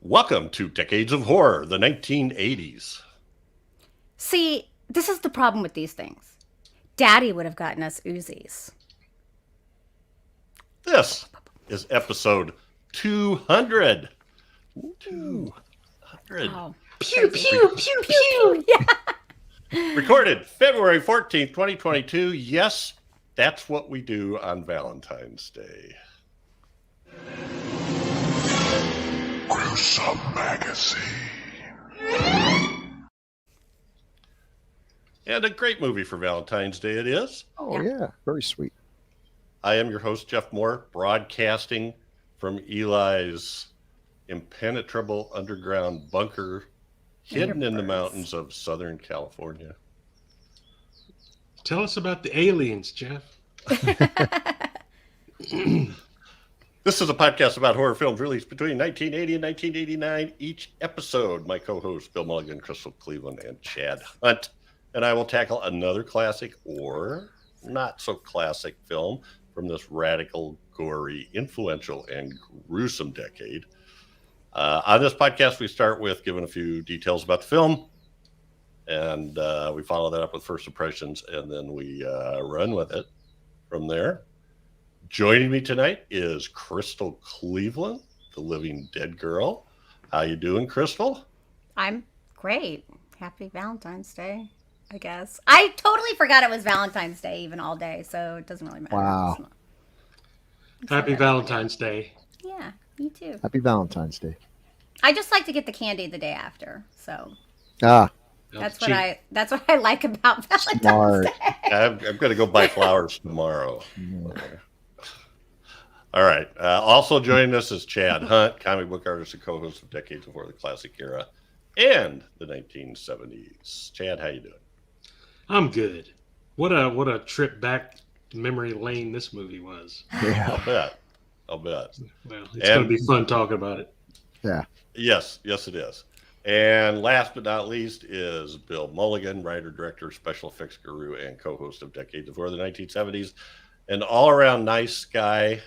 Welcome to Decades of Horror, the 1980s. See, this is the problem with these things. Daddy would have gotten us Uzis. This is episode 200. 200. Oh, Pew, pew, pew, pew. Yeah. Recorded February 14th, 2022. Yes, that's what we do on Valentine's Day. Gruesome Magazine. And a great movie for Valentine's Day it is. Oh, yeah. Very sweet. I am your host, Jeff Mohr, broadcasting from Eli's impenetrable underground bunker hidden in the mountains of Southern California. Tell us about the aliens, Jeff. This is a podcast about horror films released between 1980 and 1989. Each episode, my co-hosts Bill Mulligan, Crystal Cleveland, and Chad Hunt, and I will tackle another classic or not so classic film from this radical, gory, influential, and gruesome decade. On this podcast, we start with giving a few details about the film, and we follow that up with first impressions, and then we run with it from there. Joining me tonight is Crystal Cleveland, the living dead girl. How you doing, Crystal? I'm great. Happy Valentine's Day, I guess. I totally forgot it was Valentine's Day even all day, so it doesn't really matter. Wow. Happy Valentine's Day. Yeah, me too. Happy Valentine's Day. I just like to get the candy the day after, so Ah, that's cheap. what I like about Valentine's Smart. Day. I'm going to go buy flowers tomorrow. All right. Also joining us is Chad Hunt, comic book artist and co-host of Decades Before the Classic Era and the 1970s. Chad, how you doing? I'm good. What a trip back to memory lane this movie was. yeah. I'll bet. Well, it's going to be fun talking about it. Yeah. Yes, it is. And last but not least is Bill Mulligan, writer, director, special effects guru, and co-host of Decades Before the 1970s. An all-around nice guy.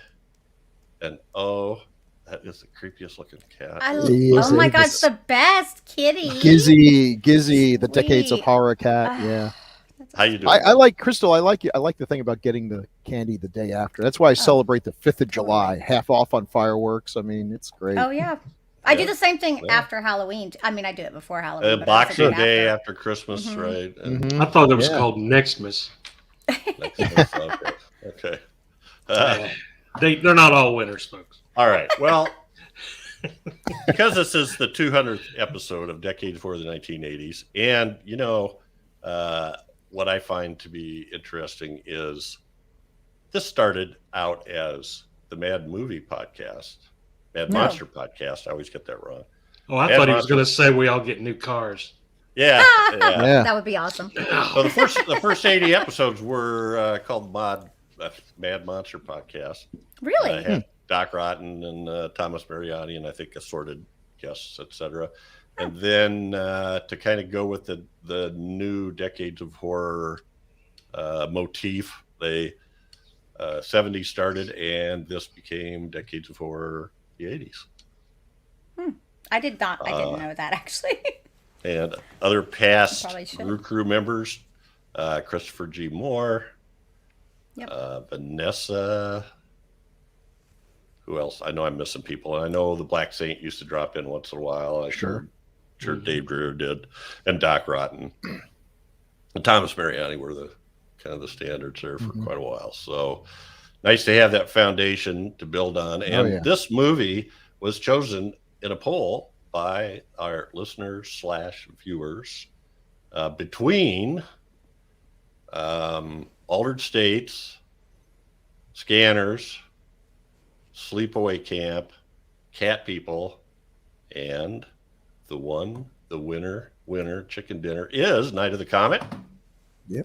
And oh, that is the creepiest looking cat. He is- Oh my he God, is- it's the best kitty. Gizzy, the Decades of Sweet. Horror cat. Yeah. How you doing? I like Crystal. I like the thing about getting the candy the day after. That's why I celebrate the 5th of July, half off on fireworks. I mean, it's great. Oh yeah. I do Yeah. the same thing Yeah. after Halloween. I mean, I do it before Halloween. but I also do Boxing it Day after. after Christmas, Mhm. right? And Mhm. I thought it was Yeah. called Nextmas. okay. They're not all winners, folks. All right. Well, because this is the 200th episode of Decades Before the 1980s, and what I find to be interesting is this started out as the Mad Movie podcast, Mad No. Monster podcast. I always get that wrong. Oh, I Yeah, thought he was Monster. going to say we all get new cars. Yeah. yeah. Yeah. That would be awesome. So the first 80 episodes were called Mad Monster podcast. Really? I had Doc Rotten and Thomas Mariani and I think assorted guests, etc. And then to kind of go with the new Decades of Horror motif, they 70s started and this became Decades of Horror the 80s. I didn't know that actually. And other past Probably should. Grue-Crew members, Christopher G. Mohr, Yep. Vanessa. Who else? I know I'm missing people. And I know the Black Saint used to drop in once in a while. I'm sure Dave Drew did. And Doc Rotten. And Thomas Mariani were the kind of the standards there for quite a while. So nice to have that foundation to build on. And this movie was chosen in a poll by our listeners / viewers between Altered States, Scanners, Sleepaway Camp, Cat People, and the winner chicken dinner is Night of the Comet, Yay.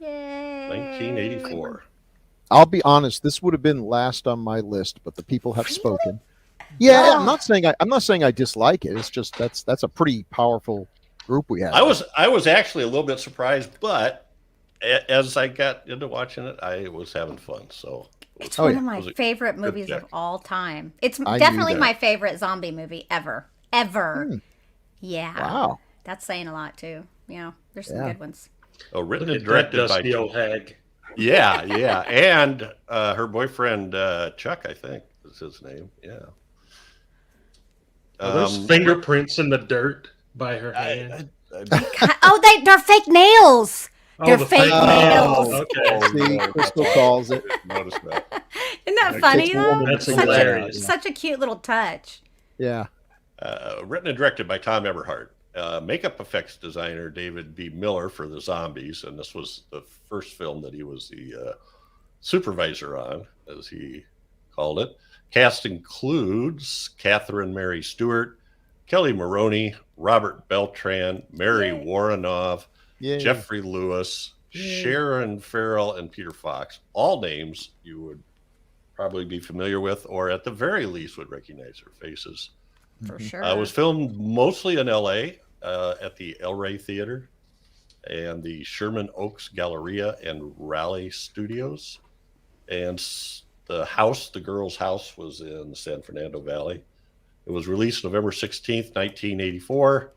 1984. I'll be honest. This would have been last on my list, but the people have spoken. Yeah, Oh. I'm not saying I dislike it. It's just that's a pretty powerful group we have. I was actually a little bit surprised, but as I got into watching it, I was having fun. So It's Oh, one yeah. of my Was it favorite good movies of pick? all time. It's I knew definitely that. my favorite zombie movie ever. ever. Hmm. Yeah. Wow. That's saying a lot, too. There's some Yeah. good ones. Oh, written Look and at that directed by dusty old hag. Yeah, yeah, and her boyfriend Chuck, I think, is his name. Yeah. Are those fingerprints in the dirt by her hand? They're fake nails. They're the fake nails. nails. Okay. See, Crystal calls it. Notice that. Isn't that funny, Takes a though? woman to That's figure that hilarious. out, Such a cute little touch. Yeah. Written and directed by Thom Eberhardt. Makeup effects designer David B. Miller for the zombies, and this was the first film that he was the supervisor on, as he called it. Cast includes Catherine Mary Stewart, Kelli Maroney, Robert Beltran, Mary Yay. Warrenov, Yeah. Jeffrey Lewis, Sharon Farrell, and Peter Fox. All names you would probably be familiar with, or at the very least would recognize their faces. For sure. It was filmed mostly in L.A. At the El Rey Theater and the Sherman Oaks Galleria and Raleigh Studios. And the girl's house, was in the San Fernando Valley. It was released November 16th, 1984.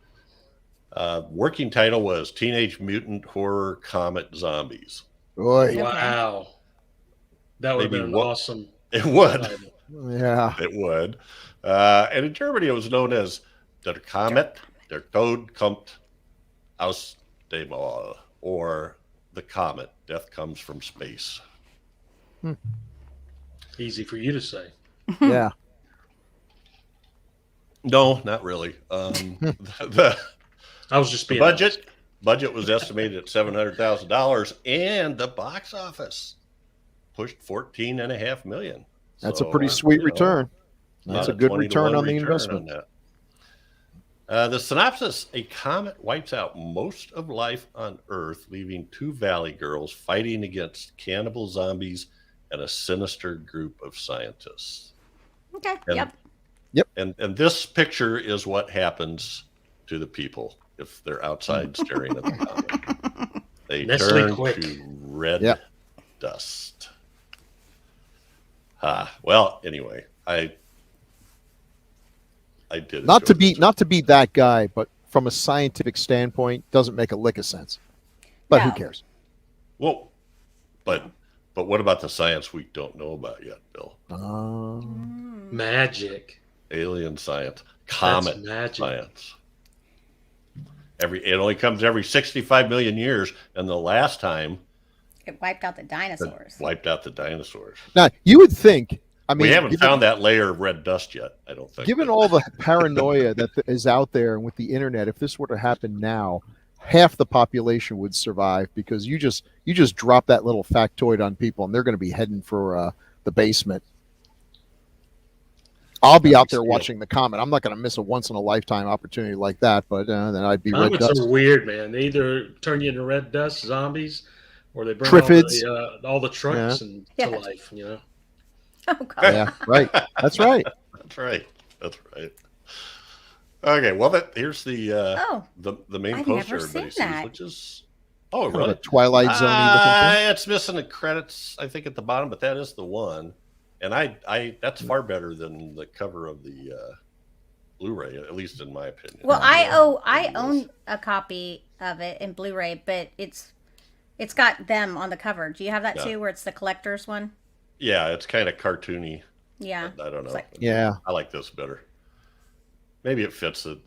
Working title was Teenage Mutant Horror Comet Zombies. Boy. Wow. That would have Maybe been an what- awesome. It would. title. Yeah. It would. And in Germany, it was known as Der Comet, Der Tod kommt aus dem All, or The Comet, Death Comes from Space. Easy for you to say. Yeah. No, not really. The I was just being budget was estimated at $700,000, and the box office pushed $14.5 million. That's a So, pretty sweet you know, return. That's a about good 20 to return 1 on the return investment. on that. The synopsis: a comet wipes out most of life on Earth, leaving two valley girls fighting against cannibal zombies and a sinister group of scientists. Okay. And- Yep. And this picture is what happens to the people if they're outside staring at the comet. They Nestle turn Quick. to red Yep. dust. Well, anyway, I did Not to enjoy be that guy, but from a scientific standpoint, doesn't make a lick of sense. But who No. cares? Well, but what about the science we don't know about yet, Bill? magic. Alien science, comet magic. science. It only comes every 65 million years, and the last time It wiped out the it dinosaurs. wiped out the dinosaurs. Now, you would think, I mean, We haven't given, found that layer of red dust yet, I don't think. given all the paranoia that is out there and with the internet, if this were to happen now, half the population would survive, because you just drop that little factoid on people and they're going to be heading for the basement. I'll be out there watching the comet. I'm not going to miss a once in a lifetime opportunity like that, but then I'd be red Comets dust. are weird, man. They either turn you into red dust zombies, or they bring Triffids. all the trucks and Yeah. to life. You know. Oh, God. Yeah, right. That's right. That's right. That's right. Okay, well, here's the main I've poster never everybody seen sees, that. which is really? Kind of a Twilight Zone looking thing. It's missing the credits, I think, at the bottom, but that is the one. And I that's far better than the cover of the Blu-ray, at least in my opinion. Well, Yeah. I own a copy of it in Blu-ray, but it's got them on the cover. Do you have that Yeah. too, where it's the collector's one? Yeah, it's kind of cartoony. Yeah. I don't know. It's like- Yeah. I like this better. Maybe it fits it.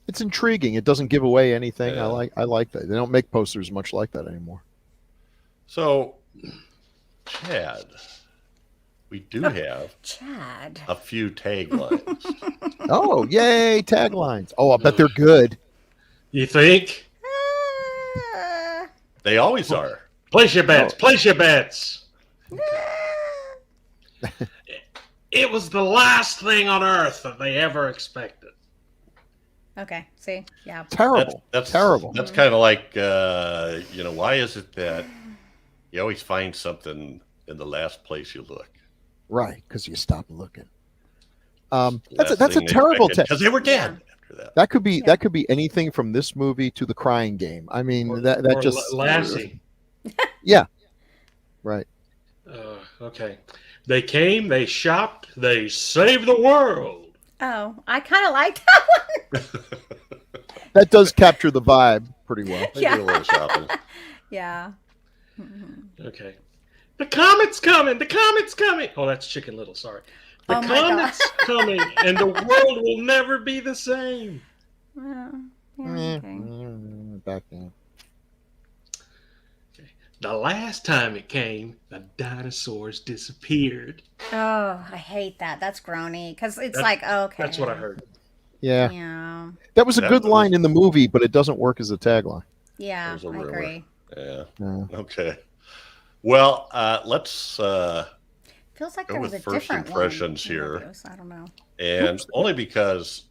It's intriguing. It doesn't give away anything. Yeah. I like that. They don't make posters much like that anymore. So, Chad, we do have Chad. a few taglines. Oh, yay, taglines. Oh, I bet they're good. You think? They always are. Place your bets. Place your bets. It was the last thing on Earth that they ever expected. Okay. See. Yeah. Terrible. That's terrible. That's kind of like, why is it that you always find something in the last place you look? Right, because you stop looking. That's a terrible test. Because they were dead after that. That could be anything from this movie to The Crying Game. I mean, Or that just Lassie. Yeah. Right. Okay. They came, they shopped, they saved the world. Oh, I kind of like that one. That does capture the vibe pretty well. They do a little shopping. Yeah. Okay. The comet's coming. The comet's coming. Oh, that's Chicken Little. Sorry. The Oh my comet's coming, and the world will never be the same. Yeah, okay. Back down. The last time it came, the dinosaurs disappeared. Oh, I hate that. That's groany because it's like, okay. That's what I heard. Yeah. Yeah. That was a That good was- line in the movie, but it doesn't work as a tagline. Yeah, There's a I rumor. agree. Yeah. No. Okay. Well, let's Feels like Go there was with a first different impressions one. here. I don't know. and only because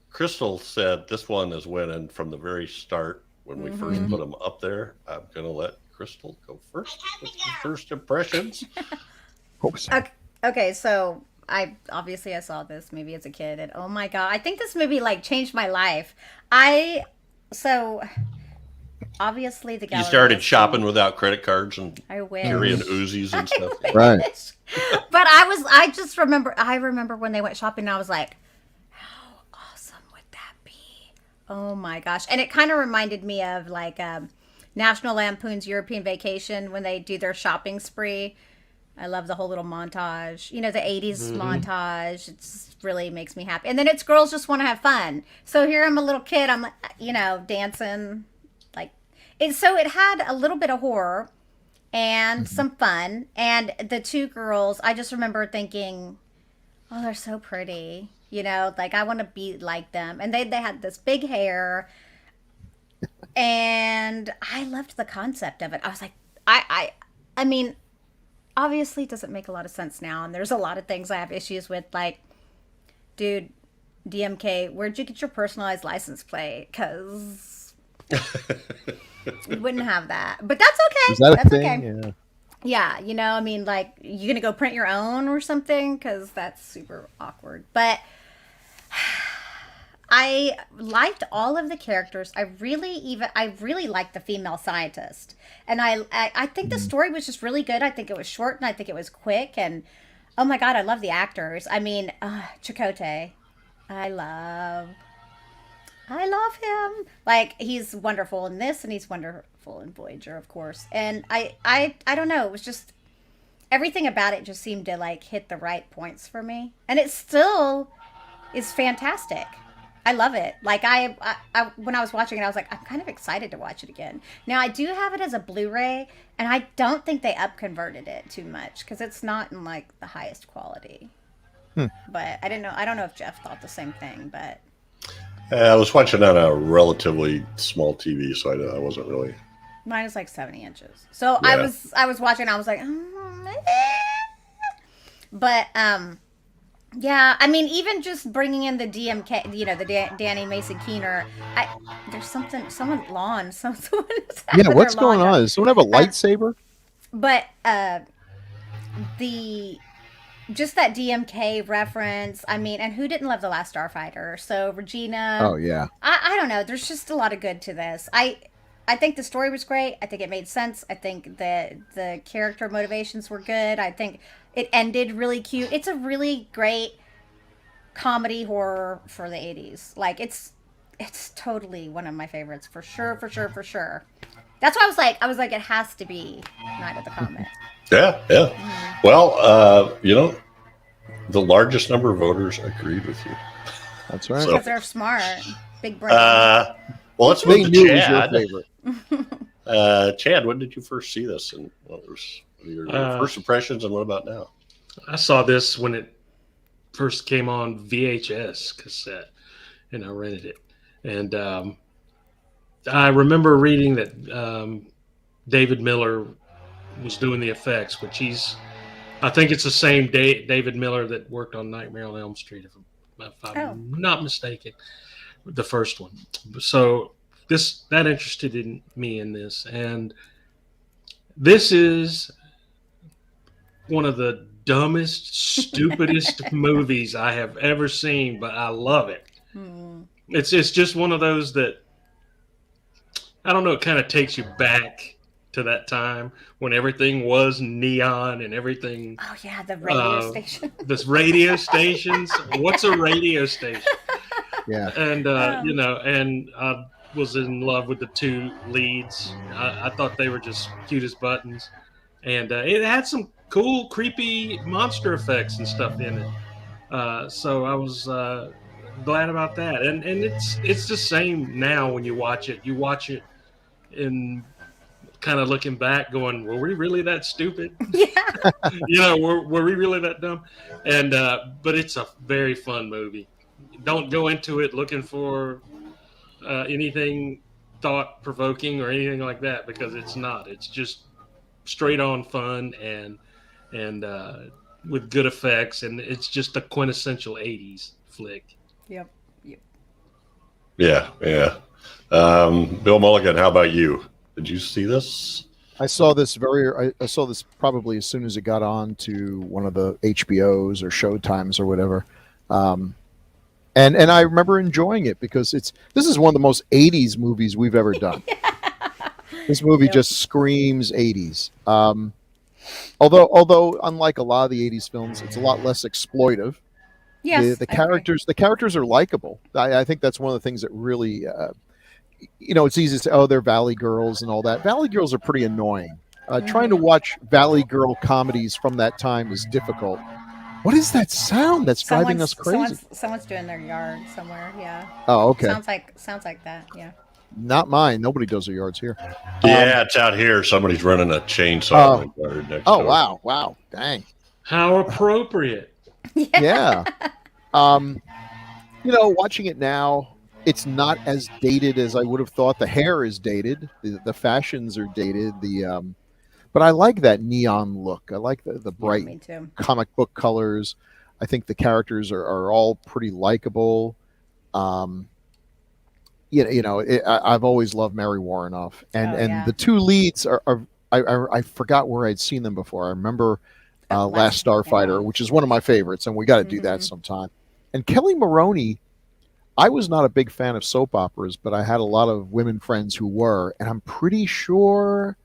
Crystal said this one is winning from the very start when we first put them up there. I'm gonna let Crystal go first with the first impressions. Hope so. Okay, so I saw this movie as a kid, and oh my god, I think this movie like changed my life. Obviously the You gallery started was- shopping without credit cards and I wish. carrying Uzis and stuff. Right. But I remember when they went shopping and I was like, how awesome would that be? Oh my gosh. And it kind of reminded me of like National Lampoon's European Vacation when they do their shopping spree. I love the whole little montage, the 80s montage. It's really makes me happy. And then it's girls just want to have fun. So here I'm a little kid, I'm dancing like so it had a little bit of horror and some fun. And the two girls, I just remember thinking, oh, they're so pretty. Like I want to be like them. And they had this big hair. And I loved the concept of it. I was like, I mean, obviously it doesn't make a lot of sense now. And there's a lot of things I have issues with. Like, dude, DMK, where'd you get your personalized license plate? Because we wouldn't have that. But that's okay. Is that a That's thing? okay. Yeah. Yeah, I mean, like, you gonna go print your own or something? Because that's super awkward. But I liked all of the characters. I really liked the female scientist, and I think the story was just really good. I think it was short, and I think it was quick. And oh my god, I love the actors. I mean, Chakotay, I love him. Like, he's wonderful in this, and he's wonderful in Voyager, of course. And I don't know. It was just everything about it just seemed to like hit the right points for me, and it still is fantastic. I love it. Like I when I was watching it, I was like, I'm kind of excited to watch it again. Now I do have it as a Blu-ray, and I don't think they upconverted it too much because it's not in like the highest quality. But I don't know if Jeff thought the same thing, but I was watching on a relatively small TV, so I wasn't really. mine is like 70 inches. So Yeah. I was watching, I was like, but yeah, I mean, even just bringing in the DMK, the Danny Mason Keener, there's someone lawn, someone is having Yeah, what's their lawn going done. on? Does someone have a lightsaber? But just that DMK reference, I mean, and who didn't love The Last Starfighter? So Regina. Oh, yeah. I don't know. There's just a lot of good to this. I think the story was great. I think it made sense. I think the character motivations were good. I think it ended really cute. It's a really great comedy horror for the 80s. Like, it's totally one of my favorites for sure. That's why I was like, it has to be Night of the Comet. Yeah. Well, the largest number of voters agreed with you. That's right. So- Because they're smart. Big brain. Well, let's They move knew to it was your Chad. favorite. Chad, when did you first see this, and what was your first impressions, and what about now? I saw this when it first came on VHS cassette, and I rented it. And I remember reading that David Miller was doing the effects, which I think it's the same David Miller that worked on Nightmare on Elm Street, if I'm not mistaken, the first one. So that interested me in this, and this is one of the dumbest, stupidest movies I have ever seen, but I love it. It's just one of those that, I don't know, it kind of takes you back to that time when everything was neon and everything. Oh yeah, the radio station. This radio stations. What's a radio station? Yeah. And and I was in love with the two leads. I thought they were just cute as buttons, and it had some cool, creepy monster effects and stuff in it. So I was glad about that. And it's the same now when you watch it. You watch it in kind of looking back, going, "Were we really that stupid? Yeah. Were we really that dumb?" And but it's a very fun movie. Don't go into it looking for anything thought-provoking or anything like that, because it's not. It's just straight-on fun and with good effects, and it's just a quintessential 80s flick. Yep. Yeah. Bill Mulligan, how about you? Did you see this? I saw this I saw this probably as soon as it got on to one of the HBOs or Showtimes or whatever. And I remember enjoying it because this is one of the most 80s movies we've ever done. This movie just screams 80s. Although unlike a lot of the 80s films, it's a lot less exploitive. Yes. The characters are likable. I think that's one of the things that really it's easy to say, they're Valley Girls and all that. Valley Girls are pretty annoying. Trying to watch Valley Girl comedies from that time is difficult. What is that sound that's driving us crazy? Someone's doing their yard somewhere. Yeah. Oh, okay. Sounds like that. Yeah. Not mine. Nobody does their yards here. Yeah, it's out here. Somebody's running a chainsaw in the yard next door. Wow. Dang. How appropriate. Yeah. Watching it now, it's not as dated as I would have thought. The hair is dated. The fashions are dated. But I like that neon look. I like the bright comic book colors. I think the characters are all pretty likable. I've always loved Mary Warrenoff, and the two leads are I forgot where I'd seen them before. I remember Last Starfighter, which is one of my favorites, and we got to do that sometime. And Kelli Maroney, I was not a big fan of soap operas, but I had a lot of women friends who were, and I'm pretty sure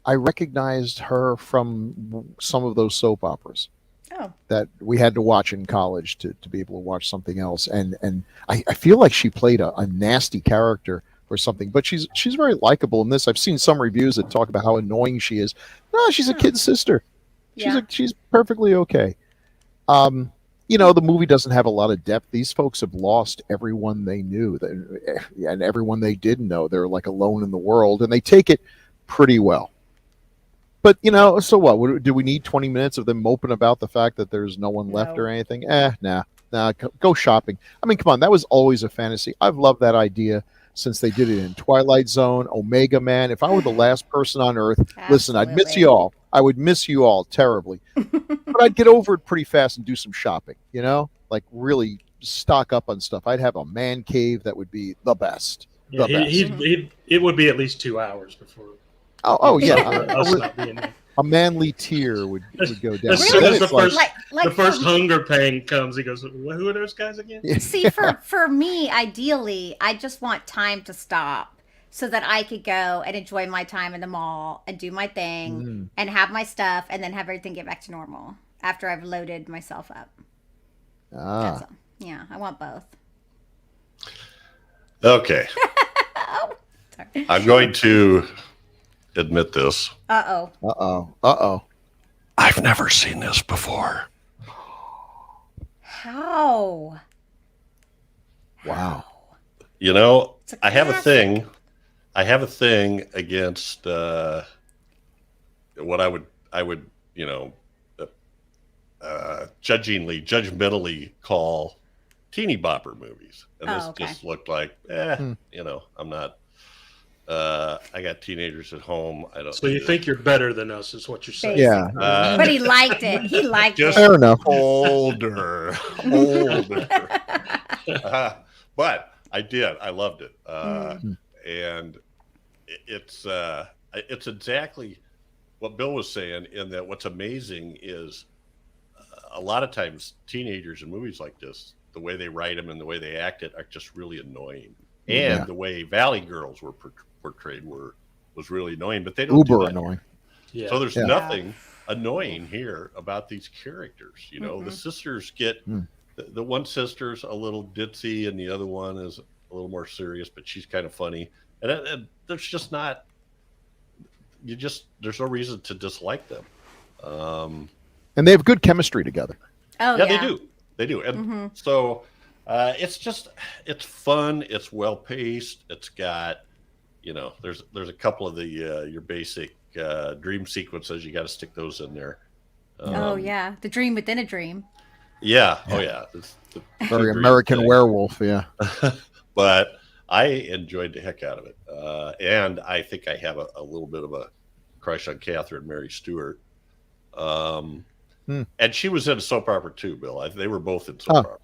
I recognized her from some of those soap operas that we had to watch in college to be able to watch something else. And I feel like she played a nasty character or something, but she's very likable in this. I've seen some reviews that talk about how annoying she is. No, she's a kid's sister. She's perfectly okay. The movie doesn't have a lot of depth. These folks have lost everyone they knew and everyone they didn't know. They're like alone in the world, and they take it pretty well. But, so what? Do we need 20 minutes of them moping about the fact that there's no one left or anything? Nah. Go shopping. I mean, come on. That was always a fantasy. I've loved that idea since they did it in Twilight Zone, Omega Man. If I were the last person on Earth, listen, I'd miss you all. I would miss you all terribly. But I'd get over it pretty fast and do some shopping, like really stock up on stuff. I'd have a man cave that would be the best. It would be at least 2 hours before. Oh yeah. A manly tear would go down. As soon as the first hunger pang comes, he goes, "Who are those guys again?" See, for me, ideally, I just want time to stop so that I could go and enjoy my time in the mall and do my thing and have my stuff and then have everything get back to normal after I've loaded myself up. That's all. Yeah, I want both. Okay. Sorry. I'm going to admit this. Uh-oh. I've never seen this before. How? Wow. I have a thing. Against what I would judgmentally call teeny bopper movies. And this just looked like, I'm not. I got teenagers at home. I don't. So you think you're better than us, is what you're saying? Yeah. But he liked it. He liked it. Fair enough. Older. But I did. I loved it. And it's exactly what Bill was saying, in that what's amazing is a lot of times teenagers in movies like this, the way they write them and the way they act it are just really annoying. And the way Valley Girls were portrayed were was really annoying, but they don't do Uber that. annoying. Yeah. So there's Yeah. nothing annoying here about these characters. You know, the sisters get the one sister's a little ditzy, and the other one is a little more serious, but she's kind of funny. And there's just not. There's no reason to dislike them. And they have good chemistry together. Oh Yeah, yeah. they do, and so it's fun. It's well paced. It's got, there's a couple of the your basic dream sequences. You got to stick those in there. Oh yeah, the dream within a dream. Yeah. Oh yeah. It's the Very dream American thing. Werewolf. Yeah. But I enjoyed the heck out of it, and I think I have a little bit of a crush on Catherine Mary Stewart. And she was in a soap opera too, Bill. They were both in soap operas.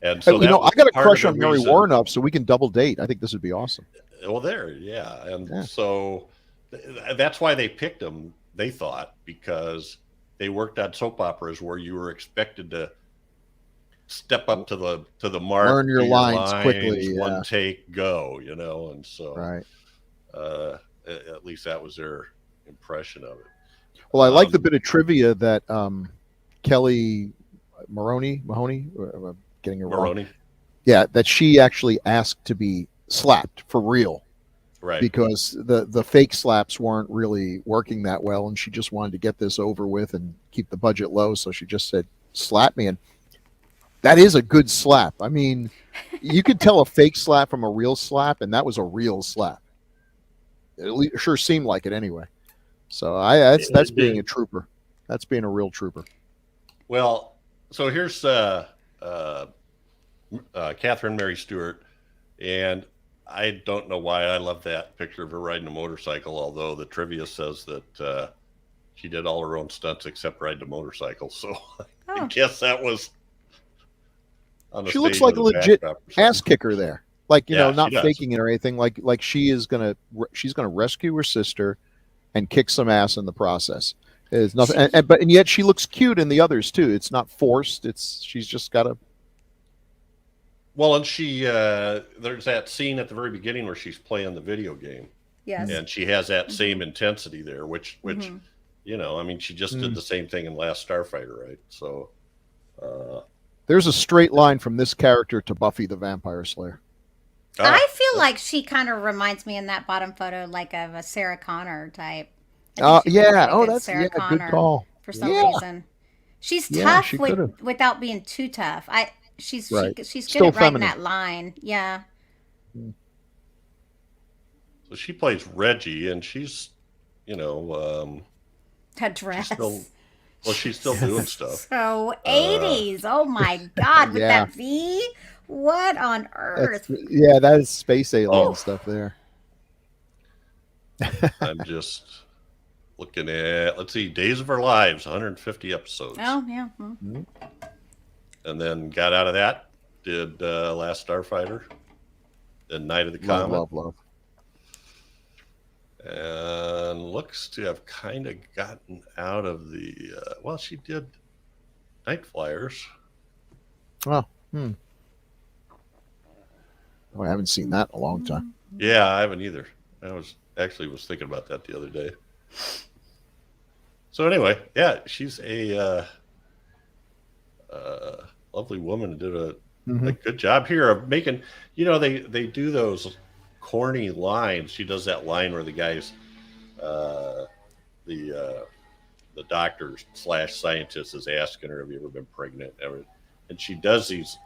And so I got a part crush of on the Mary reason- Warren so we can double date. I think this would be awesome. Well, and so that's why they picked them. They thought, because they worked on soap operas where you were expected to step up to the mark, Learn your do lines quickly, one yeah. take, go. And so Right. at least that was their impression of it. Well, I like the bit of trivia that Kelli Maroney, getting her wrong. Maroney, Yeah, that she actually asked to be slapped for real right? because the fake slaps weren't really working that well, and she just wanted to get this over with and keep the budget low. So she just said, "Slap me," and that is a good slap. I mean, you could tell a fake slap from a real slap, and that was a real slap. It sure seemed like it anyway. So that's being a trooper. That's being a real trooper. Well, so here's Catherine Mary Stewart, and I don't know why I love that picture of her riding a motorcycle, although the trivia says that she did all her own stunts except ride the motorcycle. So I guess that was on the She looks stage like a with legit backdrop or something. ass kicker there. Like, Yeah, not she does. faking it or anything. Like she's gonna rescue her sister and kick some ass in the process. It's nothing, and yet she looks cute in the others too. It's not forced. She's just got a. Well, and she there's that scene at the very beginning where she's playing the video game, Yes. and she has that same intensity there, which I mean, she just did the same thing in Last Starfighter, right? So There's a straight line from this character to Buffy the Vampire Slayer. I feel like she kind of reminds me in that bottom photo like of a Sarah Connor type. I think she looks Yeah. like Oh, a that's Sarah good Connor call. for some Yeah. reason. She's Yeah, tough she could've. without being too tough. She's Right. she's good Still at writing feminine. that line. Yeah. So she plays Reggie, and she's, That dress. she's still doing stuff. So 80s. Oh my God. With Yeah. that V? What on earth? That is space alien Oh. stuff there. I'm just looking at, let's see, Days of Our Lives, 150 episodes. Oh, yeah. And then got out of that, did Last Starfighter, then Night of the Comet. Love. And looks to have kind of gotten out of the, she did Night Flyers. Oh, I haven't seen that in a long time. Yeah, I haven't either. I was thinking about that the other day. So anyway, yeah, she's a lovely woman and did a good job here of making. They do those corny lines. She does that line where the guys, the doctor / scientist is asking her, "Have you ever been pregnant?" And she does these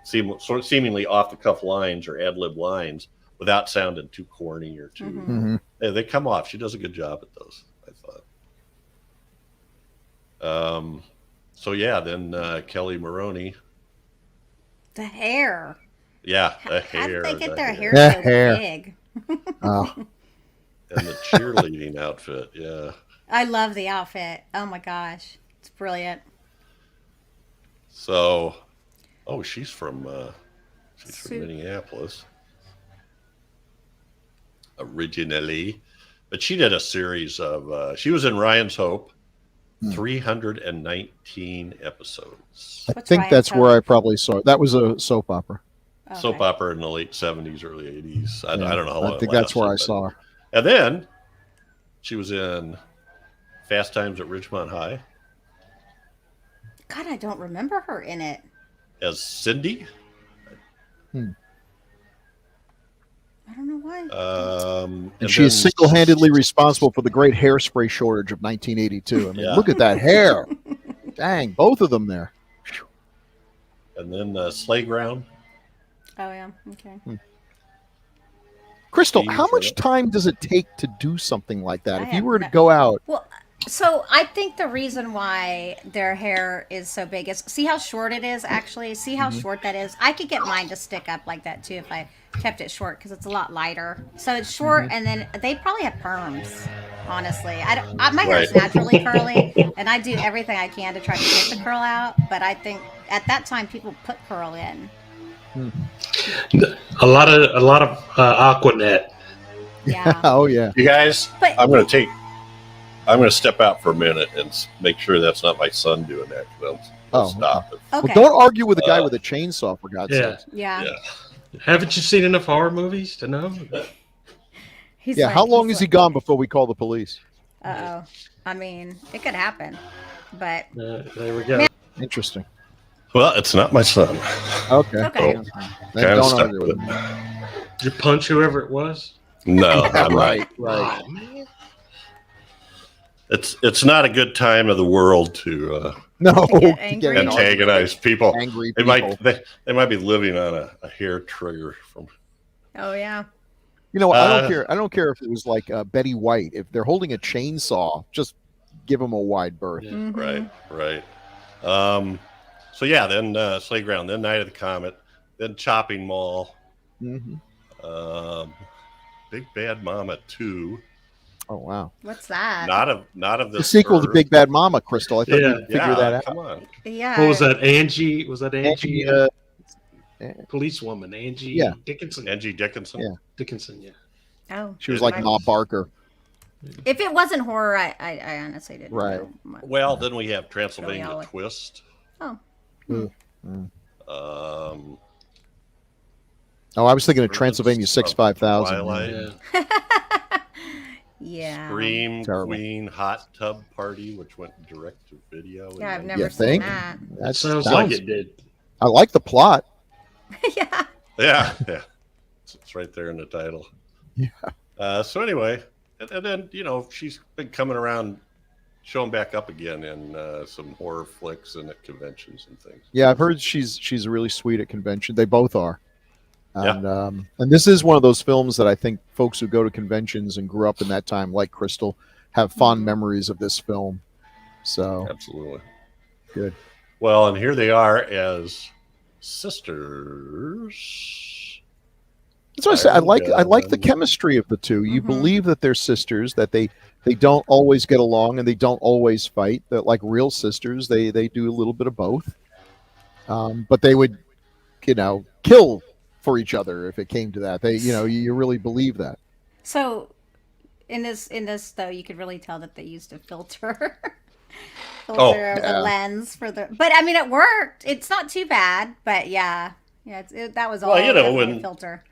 seemingly off the cuff lines or ad lib lines without sounding too corny or too. They come off. She does a good job at those, I thought. So yeah, then Kelli Maroney. The hair. Yeah, the How hair. did they get the their hair The so hair. big? Oh, and the cheerleading outfit. Yeah. I love the outfit. Oh my gosh. It's brilliant. So, she's from Minneapolis originally, but she did a series of. She was in Ryan's Hope, 319 episodes. I What's think Ryan's that's Hope? where I probably saw it. That was a soap opera. Okay. Soap opera in the late 70s, early 80s. I don't know how long. I think it that's where I lasted, saw her. And then she was in Fast Times at Ridgemont High God, I don't remember her in it. as Cindy. I don't know why. And she is single-handedly responsible for the great hairspray shortage of 1982. I mean, Yeah. look at that hair. Dang, both of them there. And then Slayground. Oh yeah. Okay. Crystal, Steve, how much right? time does it take to do something like that? I If you have were to no- go out, Well, so I think the reason why their hair is so big is see how short it is. Actually, see how short that is. I could get mine to stick up like that too if I kept it short because it's a lot lighter. So it's short, and then they probably have perms. Honestly, my hair is Right. naturally curly, and I do everything I can to try to get the curl out. But I think at that time people put curl in. A lot of Aquanet. Yeah. oh yeah, You guys, But- I'm going to step out for a minute and make sure that's not my son doing that. I'll Oh, stop it. Okay. well, don't argue with a guy with a chainsaw for God's Yeah. sake. Yeah. Yeah. Haven't you seen enough horror movies to know? He's Yeah, like- how long he's is he like, gone before we call the police? Uh-oh. I mean, it could happen, but There we go. Interesting. Well, it's not my son. Okay. okay. Then Kinda don't stuck argue with with him. Did you punch whoever it was? No, I'm Right, not. right. Oh, man. It's not a good time of the world to No, To get to angry. an antagonize people. angry They people. they might be living on a hair trigger from. Oh yeah. You know, I don't Uh, care. I don't care if it was like Betty White. If they're holding a chainsaw, just give them a wide berth. Yeah. Mhm. Right. So yeah, then Slayground, then Night of the Comet, then Chopping Mall, hmm Big Bad Mama 2. Oh wow! What's that? Not of The this sequel to earth. Big Bad Mama, Crystal. I thought Yeah. you'd figure that out. Come on. Yeah. What was that? Angie? Was that Angie? Angie, Policewoman. Angie Yeah. Dickinson. Angie Dickinson. Yeah. Dickinson, yeah. Oh. she was like Ma Barker. If it wasn't horror, I honestly didn't Right. know much. Well, then we have Transylvania Really? Twist. Oh. Mm. Um, Oh, I was thinking of Birds Transylvania of 65000. Twilight. Yeah. Yeah. Scream Terrible. Queen Hot Tub Party, which went direct to video. Yeah, I've And never You seen think? that. That Sounds like it did. I like the plot. Yeah. Yeah. It's right there in the title. Yeah. So anyway, and then she's been coming around, showing back up again in some horror flicks and at conventions and things. Yeah, I've heard she's really sweet at convention. They both are. Yeah. And this is one of those films that I think folks who go to conventions and grew up in that time, like Crystal, have fond Mhm. memories of this film. So Absolutely. good. Well, and here they are as sisters. That's what I said. I like the And, chemistry of the two. You Mhm. believe that they're sisters, that they don't always get along and they don't always fight. That like real sisters, they do a little bit of both. But they would, kill for each other if it came to that. They, you really believe that. So, in this though, you could really tell that they used a filter, yeah. the lens for the. But I mean, it worked. It's not too bad. But yeah, that was all. Well, definitely when- filter.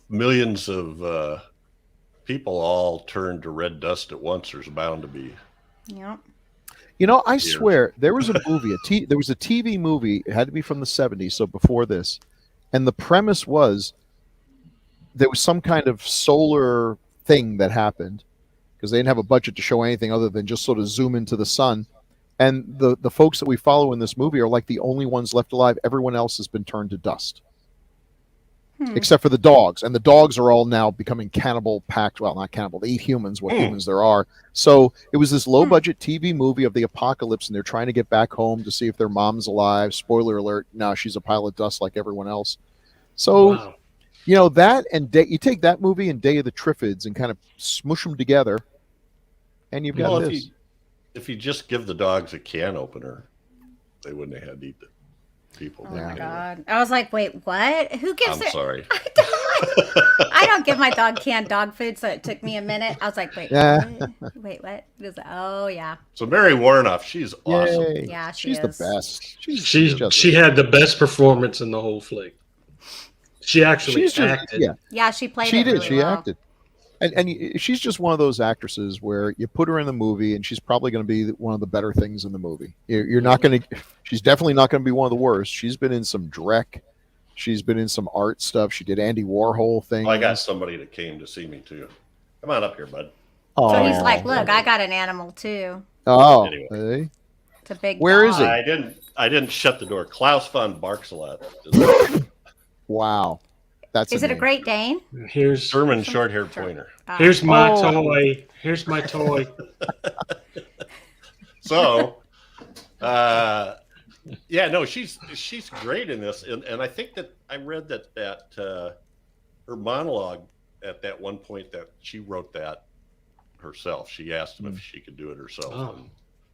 millions of people all turn to red dust at once. There's bound to be. Yep. I swear there was a movie, there was a TV movie. It had to be from the 70s, so before this. And the premise was there was some kind of solar thing that happened because they didn't have a budget to show anything other than just sort of zoom into the sun. And the folks that we follow in this movie are like the only ones left alive. Everyone else has been turned to dust. Except for the dogs, and the dogs are all now becoming cannibal packed. Well, not cannibal; they eat humans, what humans there are. So it was this low-budget TV movie of the apocalypse, and they're trying to get back home to see if their mom's alive. Spoiler alert: no, she's a pile of dust like everyone else. So Wow. that and you take that movie and Day of the Triffids and kind of smush them together, and you've got Well, this. if you just give the dogs a can opener, they wouldn't have had to eat the people. Oh Yeah. my god! I was like, wait, what? Who gives I'm it? sorry. I don't give my dog canned dog food, so it took me a minute. I was like, wait, Yeah. what? Wait, what? It was like, oh yeah, So Mary Warnoff, she's awesome. Yay. Yeah, she she's is. the best. She had the best performance in the whole flick. She actually She's just acted. yeah. yeah. She played. She it did. really She well. acted. she's just one of those actresses where you put her in the movie and she's probably going to be one of the better things in the movie. You're not going to. She's definitely not going to be one of the worst. She's been in some Drek. She's been in some art stuff. She did Andy Warhol things. I got somebody that came to see me too. Come on up here, bud. Oh, So he's like, look, I got an animal too. oh, Anyway. hey. It's a big Where dog. is he? I didn't shut the door. Klaus von barks a lot. Wow, that's Is it a name. Great Dane? Here's German short-haired pointer. here's my Oh. toy. Here's my toy. So, yeah, no, she's great in this, and I think that I read that her monologue at that one point that she wrote that herself. She asked him if she could do it herself. Oh, and,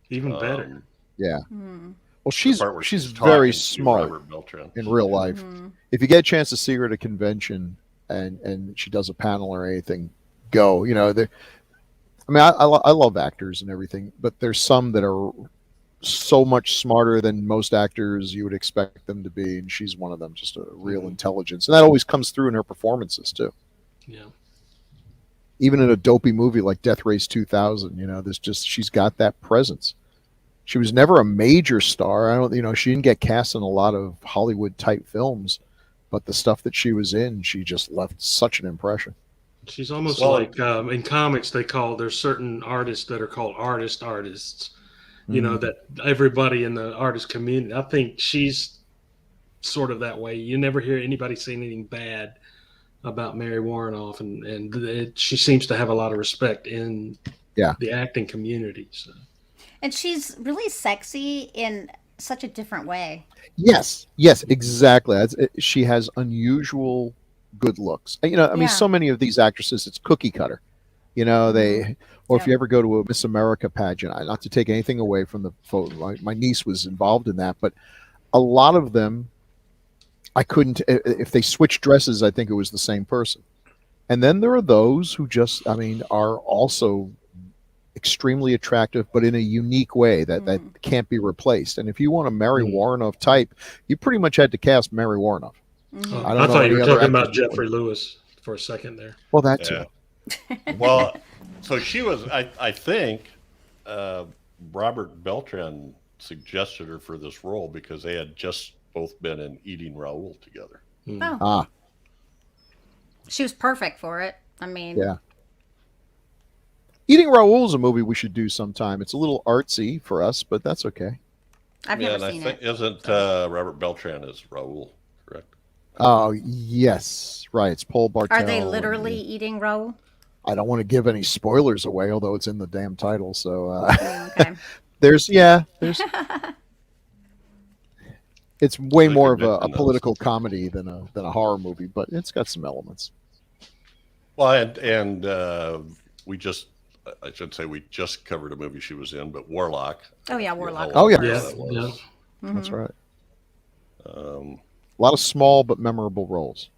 even better. Yeah. Hmm. Well, the part where she's talking very to smart Robert Beltran. in real life. Mhm. If you get a chance to see her at a convention and she does a panel or anything, go. You know, I mean, I love actors and everything, but there's some that are so much smarter than most actors you would expect them to be, and she's one of them. Just a real intelligence, and that always comes through in her performances too. Yeah. Even in a dopey movie like Death Race 2000, you know, she's got that presence. She was never a major star. She didn't get cast in a lot of Hollywood type films, but the stuff that she was in, she just left such an impression. She's almost Well, like in comics there's certain artists that are called artists. You know, that everybody in the artist community. I think she's sort of that way. You never hear anybody saying anything bad about Mary Warrenoff, and she seems to have a lot of respect in the acting community. So. And she's really sexy in such a different way. Yes, exactly. She has unusual good looks. I mean, Yeah. so many of these actresses, it's cookie cutter. You know, or if you ever go to a Miss America pageant, not to take anything away from the photo, my niece was involved in that, but a lot of them, I couldn't, if they switched dresses, I think it was the same person. And then there are those who just, are also extremely attractive, but in a unique way that can't be replaced. And if you want a Mary Warrenoff type, you pretty much had to cast Mary Warrenoff. Mhm. I don't I know thought any you were other talking about actors that Jeffrey Lewis for a second there. Well, that too. Well, so she was. I think Robert Beltran suggested her for this role because they had just both been in Eating Raoul together. Oh, Ah, she was perfect for it. I mean, yeah. Eating Raoul is a movie we should do sometime. It's a little artsy for us, but that's okay. I've Yeah, never and seen I think it. isn't Robert Beltran is Raoul, correct? Oh, yes. Right. It's Paul Bartel. Are they literally eating roll? I don't want to give any spoilers away, although it's in the damn title. So Okay. there's it's way Like more a of a Benton political comedy than a horror movie, but it's got some elements. Well, and we just. I should say we just covered a movie she was in, but Warlock. Oh yeah, Warlock. Oh, yeah. Yeah, of course. yeah. Mhm. That's right. Um, A lot of small but memorable roles.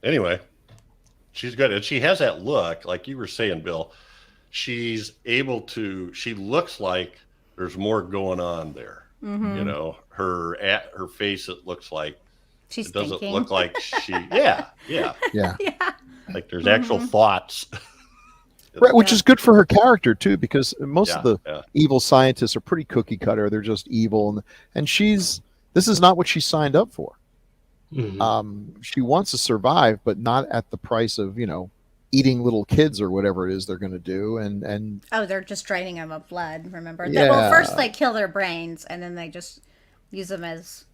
anyway, she's good, and she has that look, like you were saying, Bill. She's able to. She looks like there's more going on there. Mhm. You know, her face. It looks like She's it doesn't thinking. look like she. Yeah. Yeah. Yeah. Like there's actual thoughts. Right, which Yeah. is good for her character too, because most Yeah, of the yeah. evil scientists are pretty cookie cutter. They're just evil, and this is not what she signed up for. Mhm. She wants to survive, but not at the price of eating little kids or whatever it is they're going to do. And Oh, they're just draining them of blood. Remember? Yeah. Well, first they kill their brains, and then they just use them as.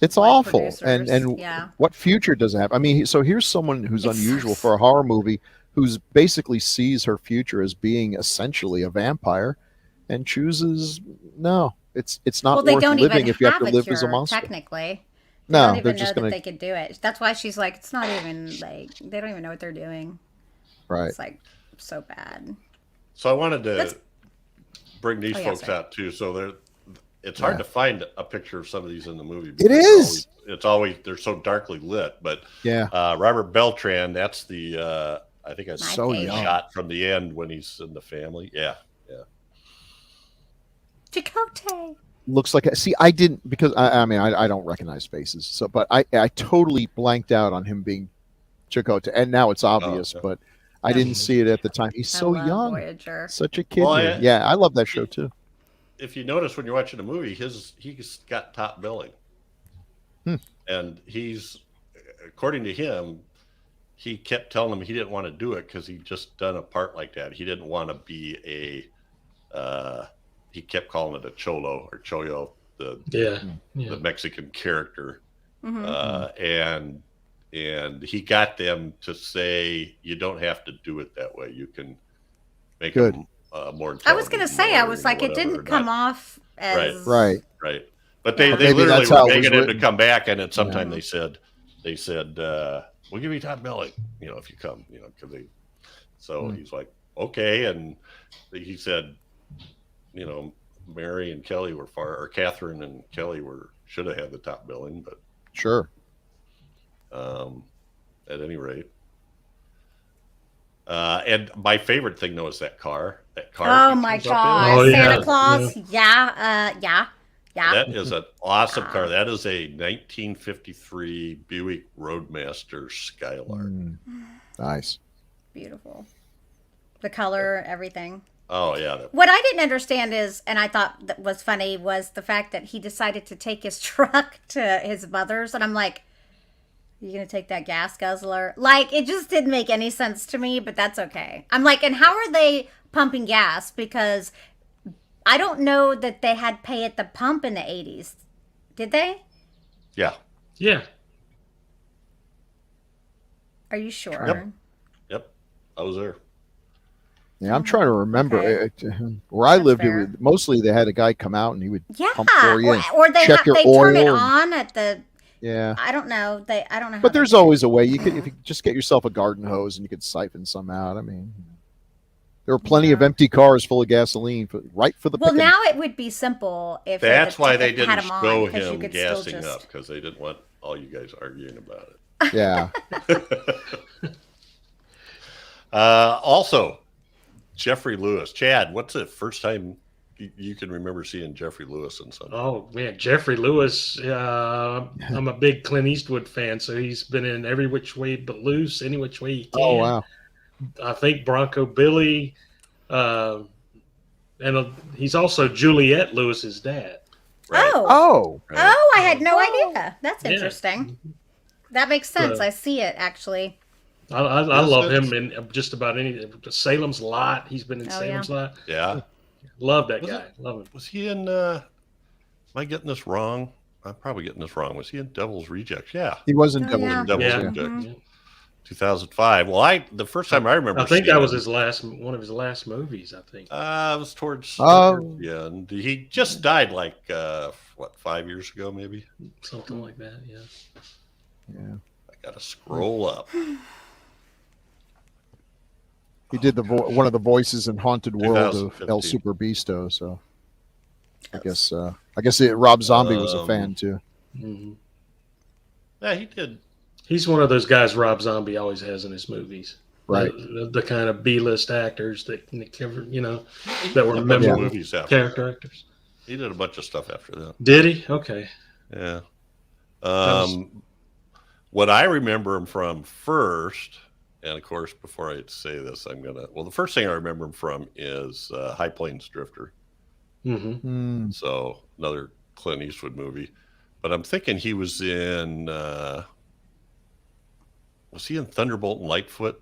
it's Blood awful. producers, And yeah. what future does it have? I mean, so here's someone who's It's so unusual for a horror movie, who's basically sees her future as being essentially a vampire, and chooses no. It's not Well, they worth don't living even if you have have to a live cure, as a monster. technically. They No, don't they're even know just that going they to could do it. That's why she's like, it's not even like they don't even know what they're doing. right. It's like so bad. So I wanted to That's- bring these Oh, yeah, folks sorry. out too. So it's hard Yeah. to find a picture of some of these in the movie. It because is. It's always they're so darkly lit. But Yeah. Robert Beltran, that's the I think I My So favorite. young. shot from the end when he's in the family. Yeah, yeah. Chicote. looks like. See, I didn't because I mean I don't recognize faces. So, but I totally blanked out on him being Chakotay, and now it's obvious. yeah. But I didn't see it at the time. He's I so love young, Voyager. such a kid. Well, yeah, I love that show too. If you notice when you're watching the movie, he's got top billing, and he's, according to him, he kept telling him he didn't want to do it because he'd just done a part like that. He didn't want to be he kept calling it a cholo or choyo, the Mexican character, and he got them to say you don't have to do it that way. You can make him more. I was going to say, I was like, it didn't come off as right. But they literally were begging him to come back, and at some time they said, we'll give you top billing, if you come, because they. So he's like, okay, and he said, Mary and Kelly were or Catherine and Kelly should have had the top billing, but sure. At any rate. And my favorite thing though is that car. Oh my god, Santa Claus! Yeah. That is an awesome car. That is a 1953 Buick Roadmaster Skylark. Nice, beautiful. The color, everything. Oh yeah. What I didn't understand is, and I thought that was funny, was the fact that he decided to take his truck to his mother's, and I'm like, you gonna take that gas guzzler? Like, it just didn't make any sense to me, but that's okay. I'm like, and how are they pumping gas? Because I don't know that they had pay at the pump in the 80s. Did they? Yeah. Yeah. Are you sure? Yep. I was there. Yeah, I'm trying to remember. Okay. Where I lived, mostly they had a guy come out and he would pump for you, or they check your they oil turn it on at the. Yeah. I don't know. I don't know. But there's always a way. You could, if you just get yourself a garden hose and you could siphon some out. I mean, there were plenty of empty cars full of gasoline, right for the. Well, picking. now it would be simple if. That's why they didn't had him show on, him gassing up, because they didn't want all you guys arguing about it. Yeah. Also, Jeffrey Lewis. Chad, what's the first time you can remember seeing Jeffrey Lewis in something? Oh man, Jeffrey Lewis. I'm a big Clint Eastwood fan, so he's been in Every Which Way But Loose, Any Which Way He Can. Oh wow. I think Bronco Billy, and he's also Juliette Lewis's dad. Right. Oh, Right. I had no idea. That's interesting. That makes sense. I see it actually. I love him in just about any. Salem's Lot. He's been in Salem's Lot. Yeah. Love that guy. Love him. Was he in? Am I getting this wrong? I'm probably getting this wrong. Was he in Devil's Rejects? Yeah. He wasn't Oh, Devil's yeah. Rejects. Devil's Yeah. Rejects. 2005. Well, the first time I remember, I think seeing that was him, one of his last movies. I think. it was towards the end. He just died 5 years ago, maybe. Something like that. Yeah. Yeah. I gotta scroll up. He did one of the voices in Haunted World of 2015. El Super Bisto. So I guess Rob Zombie was a fan too. Mm-hmm. Yeah, he did. He's one of those guys Rob Zombie always has in his movies. Right. The kind of B-list actors that that were A bunch of memorable movies after character that. actors. He did a bunch of stuff after that. Did he? Okay. Yeah. What I remember him from first, and of course, before I say this, the first thing I remember him from is High Plains Drifter. Mm-hmm. So another Clint Eastwood movie. But I'm thinking he was in, was he in Thunderbolt and Lightfoot?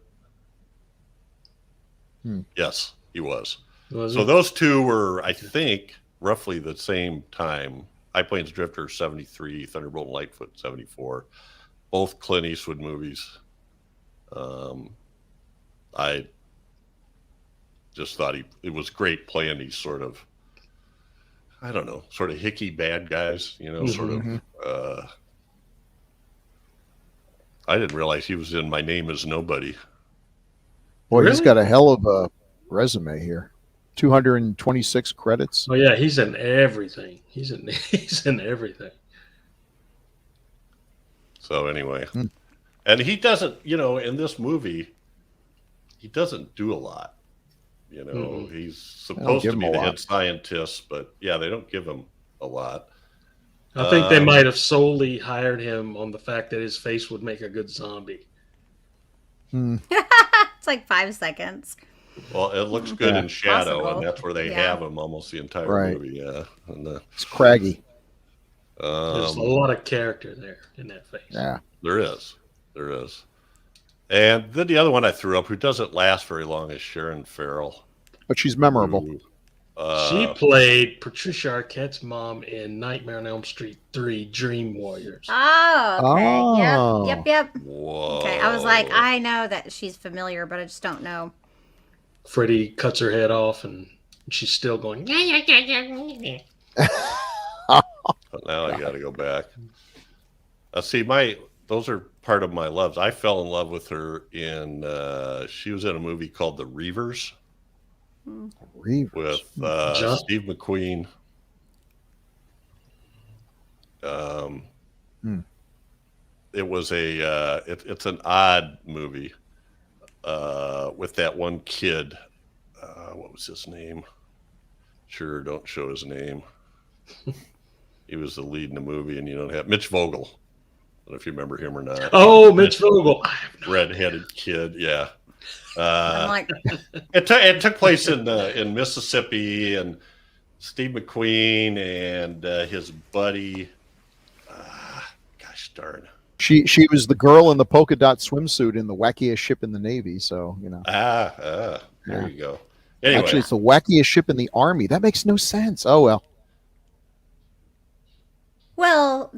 Yes, he was. So those two were, I think, roughly the same time. High Plains Drifter, 73, Thunderbolt and Lightfoot, 74. Both Clint Eastwood movies. I just thought it was great playing these sort of, I don't know, sort of hicky bad guys, sort of. I didn't realize he was in My Name Is Nobody. Boy, Really? he's got a hell of a resume here. 226 credits. Oh yeah, he's in everything. He's in everything. So anyway, and he doesn't, in this movie, he doesn't do a lot. He's supposed to be the head scientist, but yeah, they don't give him a lot. I think they might have solely hired him on the fact that his face would make a good zombie. It's like 5 seconds. Well, it looks good in shadow, Possible. and that's where they have him almost the entire movie. Yeah, and It's craggy. There's a lot of character there in that face. Yeah, there is. And then the other one I threw up, who doesn't last very long, is Sharon Farrell. but she's memorable. She played Patricia Arquette's mom in Nightmare on Elm Street 3: Dream Warriors. Oh, okay. Oh. Yep. Whoa. Okay, I was like, I know that she's familiar, but I just don't know. Freddy cuts her head off, and she's still going. But now I got to go back. See, those are part of my loves. I fell in love with her in. She was in a movie called The Reavers. Reavers. With Steve McQueen. It was it's an odd movie with that one kid. What was his name? Sure, don't show his name. He was the lead in the movie, and you don't have Mitch Vogel. I don't know if you remember him or not. Oh, Mitch Vogel. Redheaded kid, yeah. I'm like, It took place in Mississippi, and Steve McQueen and his buddy. Gosh darn. She was the girl in the polka dot swimsuit in the wackiest ship in the Navy. So There you go. Anyway, actually, it's the wackiest ship in the Army. That makes no sense. Oh well. well,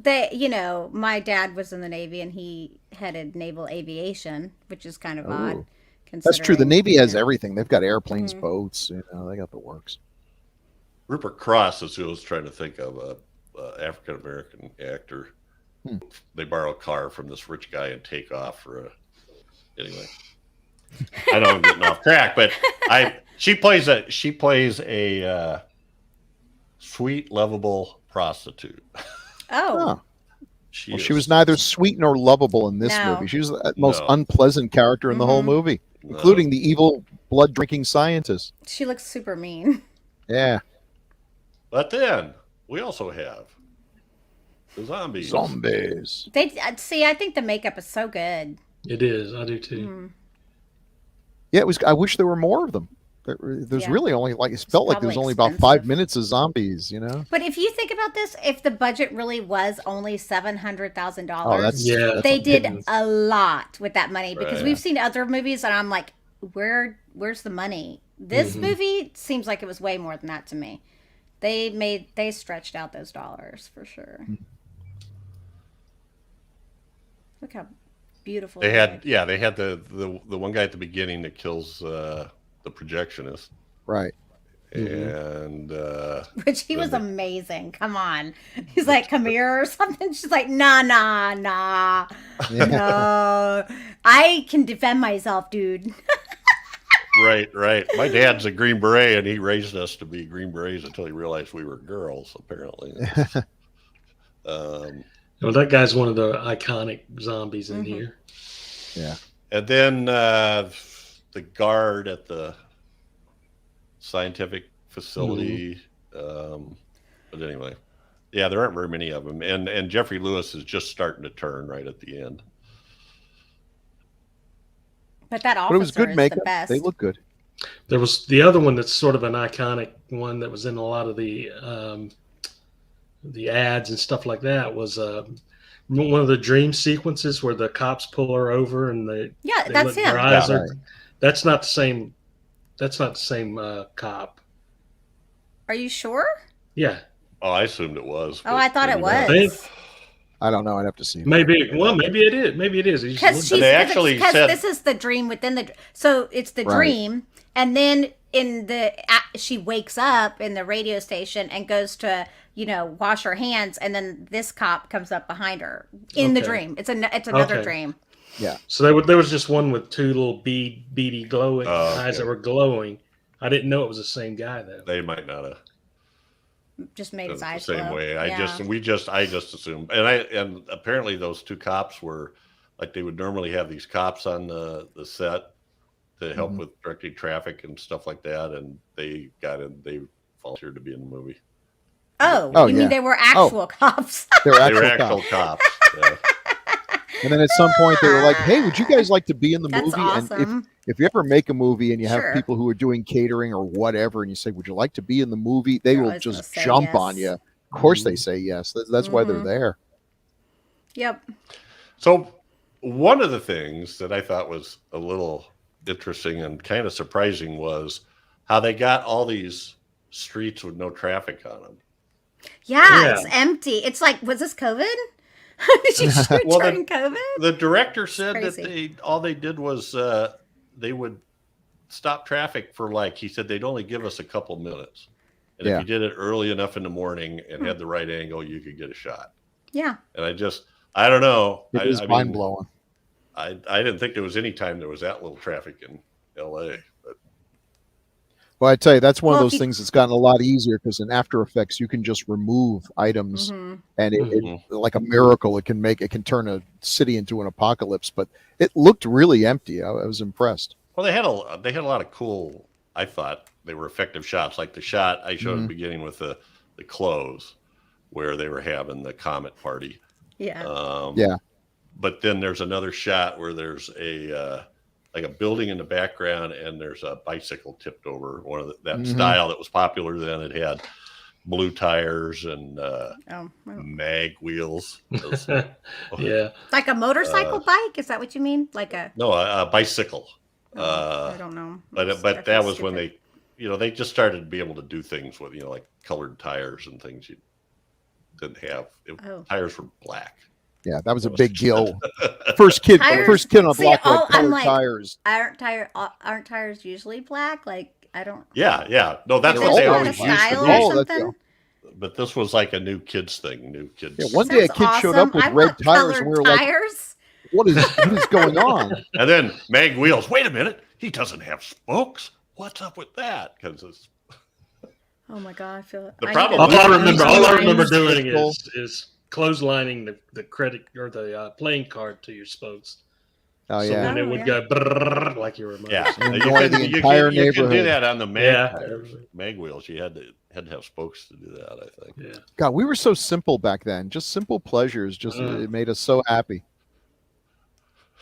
my dad was in the Navy and he headed naval aviation, which is kind of odd. That's true. The Navy has considering- everything. They've got airplanes, boats. They got the works. Rupert Cross is who I was trying to think of, African American actor. They borrow a car from this rich guy and take off anyway. I know I'm getting off track, but she plays a sweet, lovable prostitute. Oh, She was neither sweet nor lovable in this No. movie. She was the most unpleasant character in the whole movie, No. including the evil blood drinking scientist. she looks super mean. Yeah. But then we also have the zombies. Zombies. I think the makeup is so good. It is. I do too. Yeah, it was. I wish there were more of them. There's really only it felt like there was only about 5 minutes of zombies. But if you think about this, if the budget really was only $700,000, they did a lot with that money because we've seen other movies and I'm like, where's the money? This movie seems like it was way more than that to me. They stretched out those dollars for sure. Look how beautiful They had the one guy at the beginning that kills the projectionist, Right. and which he was amazing. Come on, he's like, come here or something. She's like, nah, no, I can defend myself, dude. right. My dad's a Green Beret, and he raised us to be Green Berets until he realized we were girls. Apparently. Well, that guy's one of the iconic zombies in here. Yeah. And then the guard at the scientific facility. But anyway, there aren't very many of them. And Jeffrey Lewis is just starting to turn right at the end. But that officer But it was good is makeup. the best. They look good. There was the other one that's sort of an iconic one that was in a lot of the ads and stuff like that was one of the dream sequences where the cops pull her over and that's him. Her eyes Right. That's not the same. That's not the same cop. Are you sure? Yeah, Oh, I assumed it was. Oh, I thought it maybe not. was. I don't know. I'd have to see. maybe. Well, maybe it is. Maybe it is. Because They actually said- this is the dream within the. So it's the Right. dream, and then she wakes up in the radio station and goes to wash her hands, and then this cop comes up behind her in the Okay. dream. It's another Okay. dream. Yeah. So there was just one with two little beady glowing eyes that were glowing. I didn't know it was the same guy though. They might not have. Just made his The eyes same glow. way. Yeah. I just assumed, and apparently those two cops were like they would normally have these cops on the set to help with directing traffic and stuff like that, and they volunteered to be in the movie. Oh, Oh, you yeah. mean they were actual cops? They were They were actual actual cops. cops. Yeah. And then at some point they were like, "Hey, would you guys like to be in the That's movie?" And awesome. if you ever make a movie and you have Sure. people who are doing catering or whatever, and you say, "Would you like to be in the movie?" They They're will always gonna just say jump yes. on you. Of course, they say yes. That's why they're there. Yep. So one of the things that I thought was a little interesting and kind of surprising was how they got all these streets with no traffic on them. Yeah, it's empty. It's like, was this COVID? Did you shoot Well, during COVID? The director said that crazy. all they did was they would stop traffic for, like, he said they'd only give us a couple minutes. And if you did it early enough in the morning and had the right angle, you could get a shot. Yeah. And I don't know. It is mind blowing. I didn't think there was any time there was that little traffic in LA. But Well, I tell you, that's one of Well, those things that's gotten a lot easier because in After Effects you can just remove items, and it like a miracle. It can turn a city into an apocalypse. But it looked really empty. I was impressed. well, they had a lot of cool. I thought they were effective shots, like the shot I showed at the beginning with the clothes, where they were having the Comet party. Yeah. But then there's another shot where there's a like a building in the background and there's a bicycle tipped over. One of that style that was popular then. It had blue tires and mag wheels. Yeah. Like a motorcycle bike? Is that what you mean? Like a bicycle. I don't know. But that was when they just started to be able to do things with like colored tires and things you didn't have. Tires were black. Yeah, that was a big deal. First kid on the block had colored tires. Aren't tires usually black? Like I don't. Yeah. No, that's what they they always always used to style be. or something? But this was like a new kids thing. New kids. Yeah, one day a kid showed up with red tires, and we were like, what is going on? And then mag wheels. Wait a minute, he doesn't have spokes. What's up with that? Because it's. Oh my god, I feel it. The problem. All I remember doing is clotheslining the credit or the playing card to your spokes. Oh So yeah, then it would go brrrr, like your remote. Yeah, annoy the entire you can do neighborhood. that on the mag wheels. You had to have spokes to do that. I think. Yeah. God, we were so simple back then. Just simple pleasures. It made us so happy.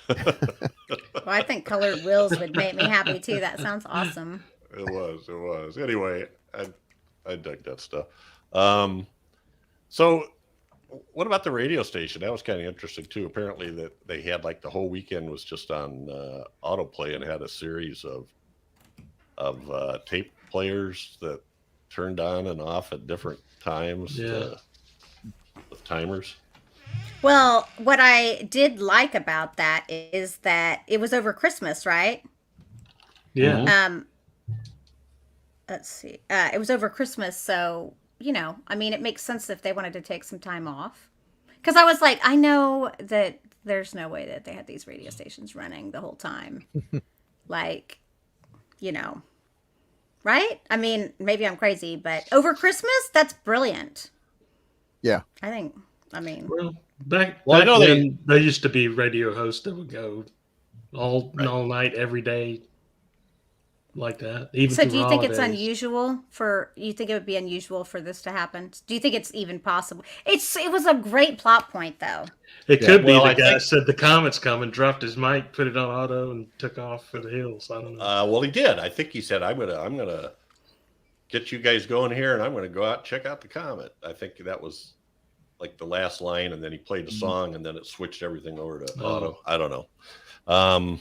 Well, I think colored wheels would make me happy too. That sounds awesome. It was. Anyway, I dug that stuff. So what about the radio station? That was kind of interesting too. Apparently that they had like the whole weekend was just on autoplay and had a series of tape players that turned on and off at different times with timers. Well, what I did like about that is that it was over Christmas, right? Yeah. Let's see. It was over Christmas, so it makes sense if they wanted to take some time off. Because I was like, I know that there's no way that they had these radio stations running the whole time. Like, right? I mean, maybe I'm crazy, but over Christmas, that's brilliant. Yeah. Well, back then, there used to be radio hosts that would go all night, every day, like that. Even so, do you think holidays. it's unusual you think it would be unusual for this to happen? Do you think it's even possible? It was a great plot point, though. It could be the guy said the Comet's coming, dropped his mic, put it on auto, and took off for the hills. I don't know. Well, he did. I think he said, I'm gonna get you guys going here, and I'm gonna go out and check out the Comet. I think that was like the last line, and then he played a song, and then it switched everything over to auto. I don't know.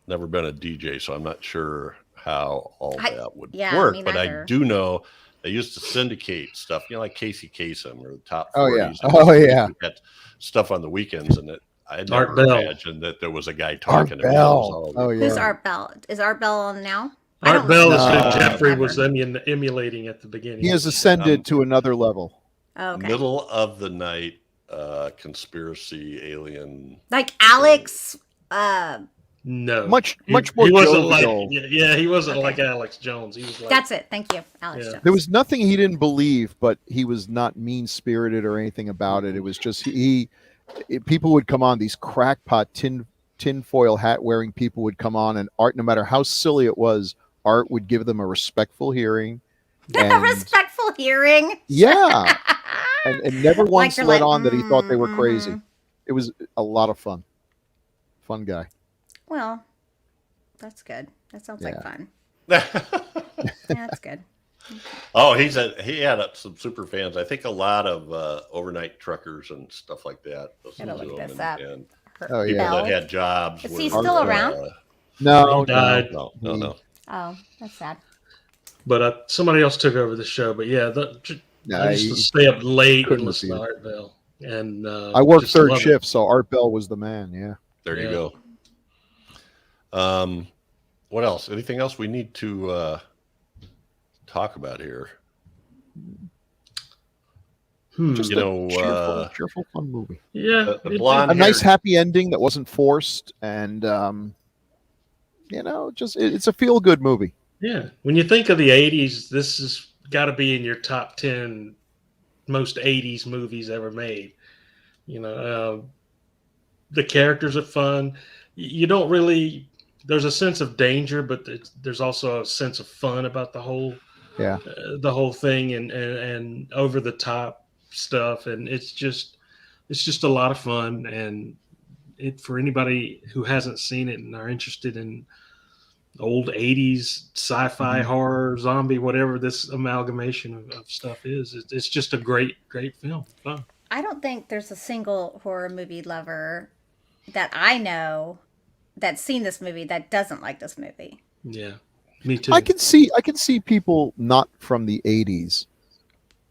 Never been a DJ, so I'm not sure how all that would work. But I do know they used to syndicate stuff, like Casey Kasem or the top 40s. Oh yeah. That stuff on the weekends, and I never imagined that there was a guy talking to me. Oh yeah. Who's Art Bell? Is Art Bell on now? Art Bell is who Jeffrey was emulating at the beginning. He has ascended to another level. Oh, okay. Middle of the night, conspiracy alien. Like Alex. No, much more. He wasn't he wasn't like Alex Jones. He was like. That's it. Thank you, Alex Jones. There was nothing he didn't believe, but he was not mean spirited or anything about it. It was just people would come on, these crackpot tinfoil hat wearing people would come on, and Art, no matter how silly it was, Art would give them a respectful hearing. A respectful hearing. Yeah. And never once you're let like, on that he thought they were crazy. mhm. It was a lot of fun. Fun guy. Well, that's good. That sounds like Yeah. fun. Yeah, that's good. Oh, he had some super fans. I think a lot of overnight truckers and stuff like that. Gotta listened to look him this up. and Oh, people yeah. Bell. that had jobs. Is he were, still around? No, He died. No. Oh, that's sad. But somebody else took over the show. But yeah, No, I used to he stay up late and couldn't listen to refuse. Art Bell. And I worked just third love it. shift, so Art Bell was the man. Yeah. There you Yeah. go. What else? Anything else we need to talk about here? Just You a know, cheerful, fun movie. Yeah, the blonde A nice hair. happy ending that wasn't forced, and it's a feel good movie. Yeah, when you think of the '80s, this has got to be in your top 10 most '80s movies ever made. You know, the characters are fun. You don't really. There's a sense of danger, but there's also a sense of fun about the whole thing, and over the top stuff, and it's just a lot of fun. And for anybody who hasn't seen it and are interested in old '80s sci-fi, horror, zombie, whatever this amalgamation of stuff is, it's just a great film. Fun. I don't think there's a single horror movie lover that I know that's seen this movie that doesn't like this movie. Yeah, me too. I can see people not from the 80s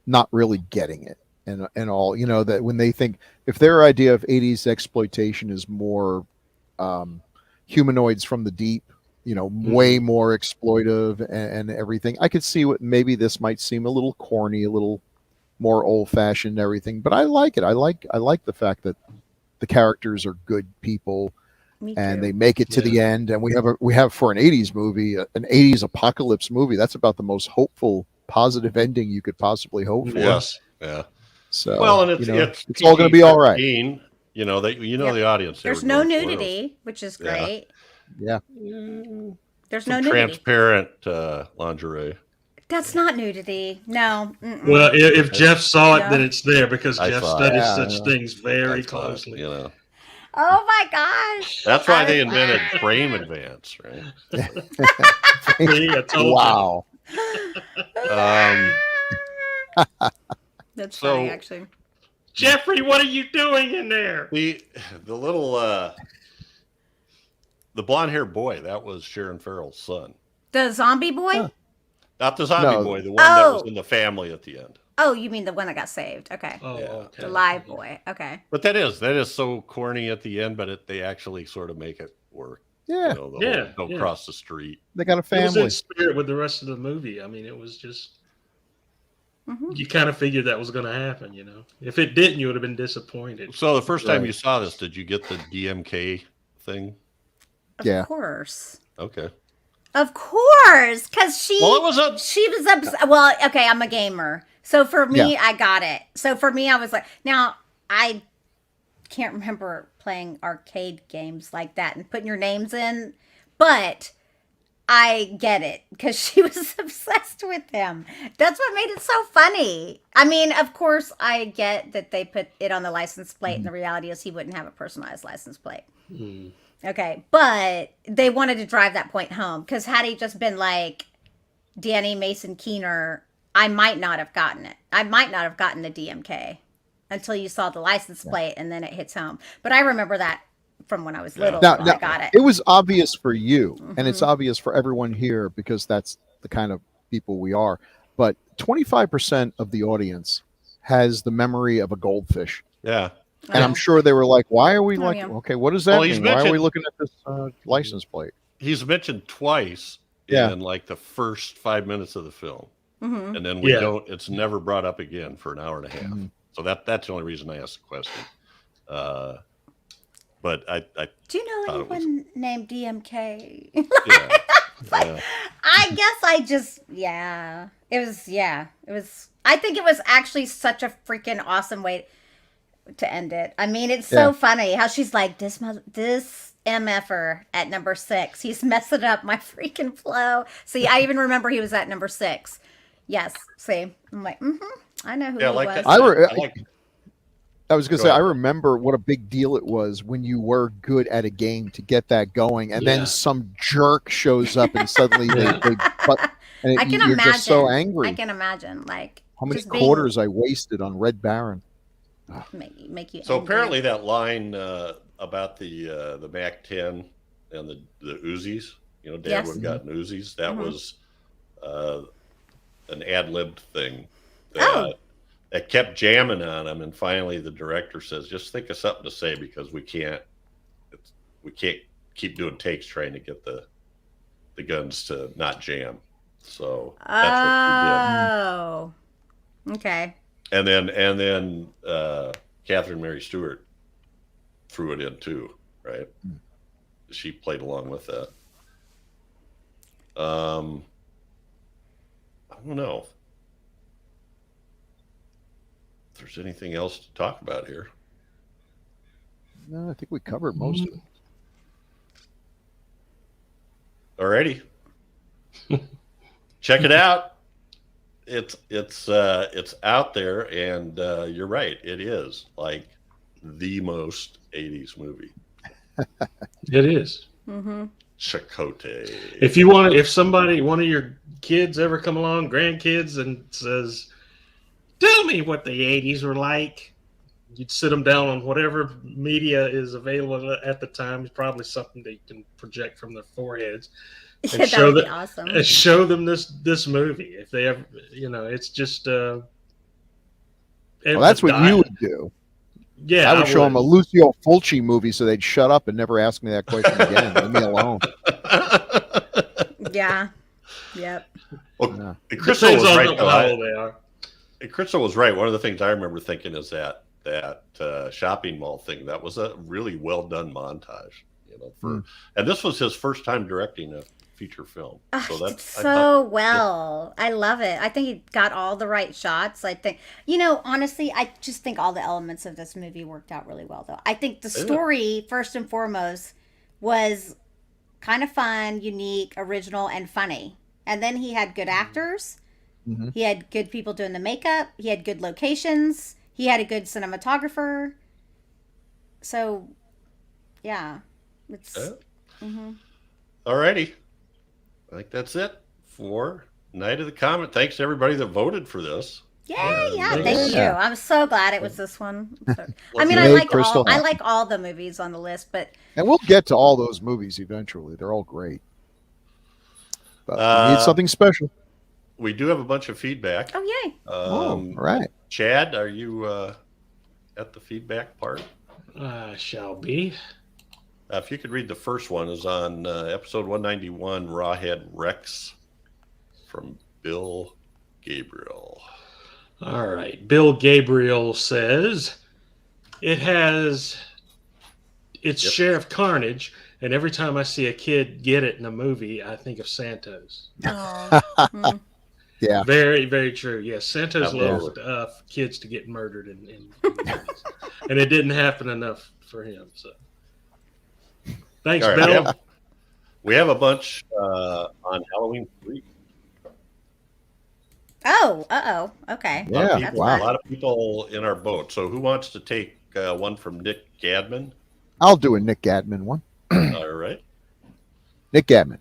not really getting it and all, that when they think, if their idea of 80s exploitation is more humanoids from the deep, way more exploitive and everything, I could see what maybe this might seem a little corny, a little more old fashioned and everything, but I like it. I like the fact that the characters are good people. Me And too. they make it to the end, and we have for an 80s movie, an 80s apocalypse movie. That's about the most hopeful, positive ending you could possibly hope for. Yes. Yeah. So Well, and it's all going to be all right. PG-13, Yep. The audience. they There's were no going for. nudity, which is Yeah. great. Yeah. There's no Some nudity. transparent lingerie. That's not nudity. No. Mm-mm. Well, if Jeff saw it, Yeah. then it's there because I Jeff saw it. studies Yeah, such things very That's fine, closely. Oh my gosh. That's why they Wow. invented frame advance, right? See, I told Wow. That's So- funny, actually. you. Jeffrey, what are you doing in there? The little the blonde haired boy, that was Sharon Farrell's son. The zombie boy? Huh. Not the zombie No. boy, the one that was Oh. in the family at the end. Oh, you mean the one that got saved? Okay. Oh, Yeah. okay. The live boy. Okay. But that is so corny at the end, but they actually sort of make it work. Yeah. The whole Yeah, don't yeah. cross the street. They got a It was family. in spirit with the rest of the movie. I mean, it was just hmm you kind of figured that was going to happen. If it didn't, you would have been disappointed. So the first time Right. you saw this, did you get the DMK thing? Yeah. Of course. Okay. Of course. Because she Well, it was a was upset. Well, okay, I'm a gamer. So for me, I got it. So for me, I was like, now I can't remember playing arcade games like that and putting your names in, but I get it because she was obsessed with him. That's what made it so funny. I mean, of course, I get that they put it on the license plate, and the reality is he wouldn't have a personalized license plate. Hmm. Okay, but they wanted to drive that point home because had he just been like Danny Mason Keener, I might not have gotten it. I might not have gotten the DMK until you saw the license plate and then it hits home. But I remember that from when I was little. Now, I got it. it was obvious for you, and it's obvious for everyone here because that's the kind of people we are. But 25% of the audience has the memory of a goldfish. yeah. And I'm sure they were like, why are we Oh, like, yeah. okay, what does that Well, he's mean? Why are we mentioned- looking at this license plate? He's mentioned twice Yeah. in like the first 5 minutes of the film. Mhm. And then we Yeah. don't, it's never brought up again for an hour and a half. Mhm. So that's the only reason I asked the question. But I Do you know thought it was- anyone named DMK? yeah, yeah. I guess I just, it was, I think it was actually such a freaking awesome way to end it. I mean, it's so Yeah. funny how she's like, this MFer at number 6, he's messing up my freaking flow. See, I even remember he was at number 6. Yes. See, I'm like, I know who Yeah, he like was. that. I was going to Go say, I ahead. remember what a big deal it was when you were good at a game to get that going, and then Yeah. some jerk shows up and suddenly Yeah. I can you're just so imagine. I angry. can imagine, like, How many just quarters I wasted on Red Baron? make you So angry. apparently that line about the MAC-10 and the Uzis, Dad Yes. would have gotten Uzis. That Mhm. was an ad-libbed thing Oh. that kept jamming on him, and finally the director says, "Just think of something to say because we can't keep doing takes trying to get the guns to not jam." So that's Oh. Okay. what he did. And then Catherine Mary Stewart threw it in too, right? She played along with that. I don't know if there's anything else to talk about here. No, I think we covered most of it. Alrighty. Check it out. It's out there, and you're right. It is like the most 80s movie. It is. Mm-hmm. Chakotay. If you want, if somebody, one of your kids ever come along, grandkids, and says, "Tell me what the '80s were like," you'd sit them down on whatever media is available at the time. It's probably something they can project from their foreheads, Yeah, and that show would be them, awesome. and show them this movie. If they ever, it's just. Well, that's what you would do. Yeah, I would show them a Lucio Fulci movie so they'd shut up and never ask me that question again. Leave me alone. Yeah. Yep. Well, Yeah. Crystal was right. How old they are. Crystal was right. One of the things I remember thinking is that shopping mall thing. That was a really well done montage. And this was his first time directing a feature film. So that's so well. I love it. I think he got all the right shots. I think, honestly, I just think all the elements of this movie worked out really well, though. I think the story, first and foremost, was kind of fun, unique, original, and funny. And then he had good actors. Mm-hmm. He had good people doing the makeup. He had good locations. He had a good cinematographer. So, yeah. It's. Mm-hmm. All righty. I think that's it for Night of the Comet. Thanks to everybody that voted for this. Yeah, thank you. I'm so glad it was this one. I mean, Yay, I like all the movies on the list, but and we'll get to all those movies eventually. They're all great. But we need something special. We do have a bunch of feedback. Oh, yay. All right. Chad, are you at the feedback part? Shall be. If you could read the first one, is on episode 191, Rawhead Rex, from Bill Gabriel. All right. Bill Gabriel says, it's Sheriff Carnage, and every time I see a kid get it in a movie, I think of Santos. Oh. Yeah. Very, very true. Yes, Santos Absolutely. loved kids to get murdered in movies. And it didn't happen enough for him. So, thanks, All right, Bill. we have a bunch on Halloween 3. Oh, okay. Yeah, That's A wow. lot of people in our boat. So who wants to take one from Nick Gadman? I'll do a Nick Gadman one. All right. Nick Gadman.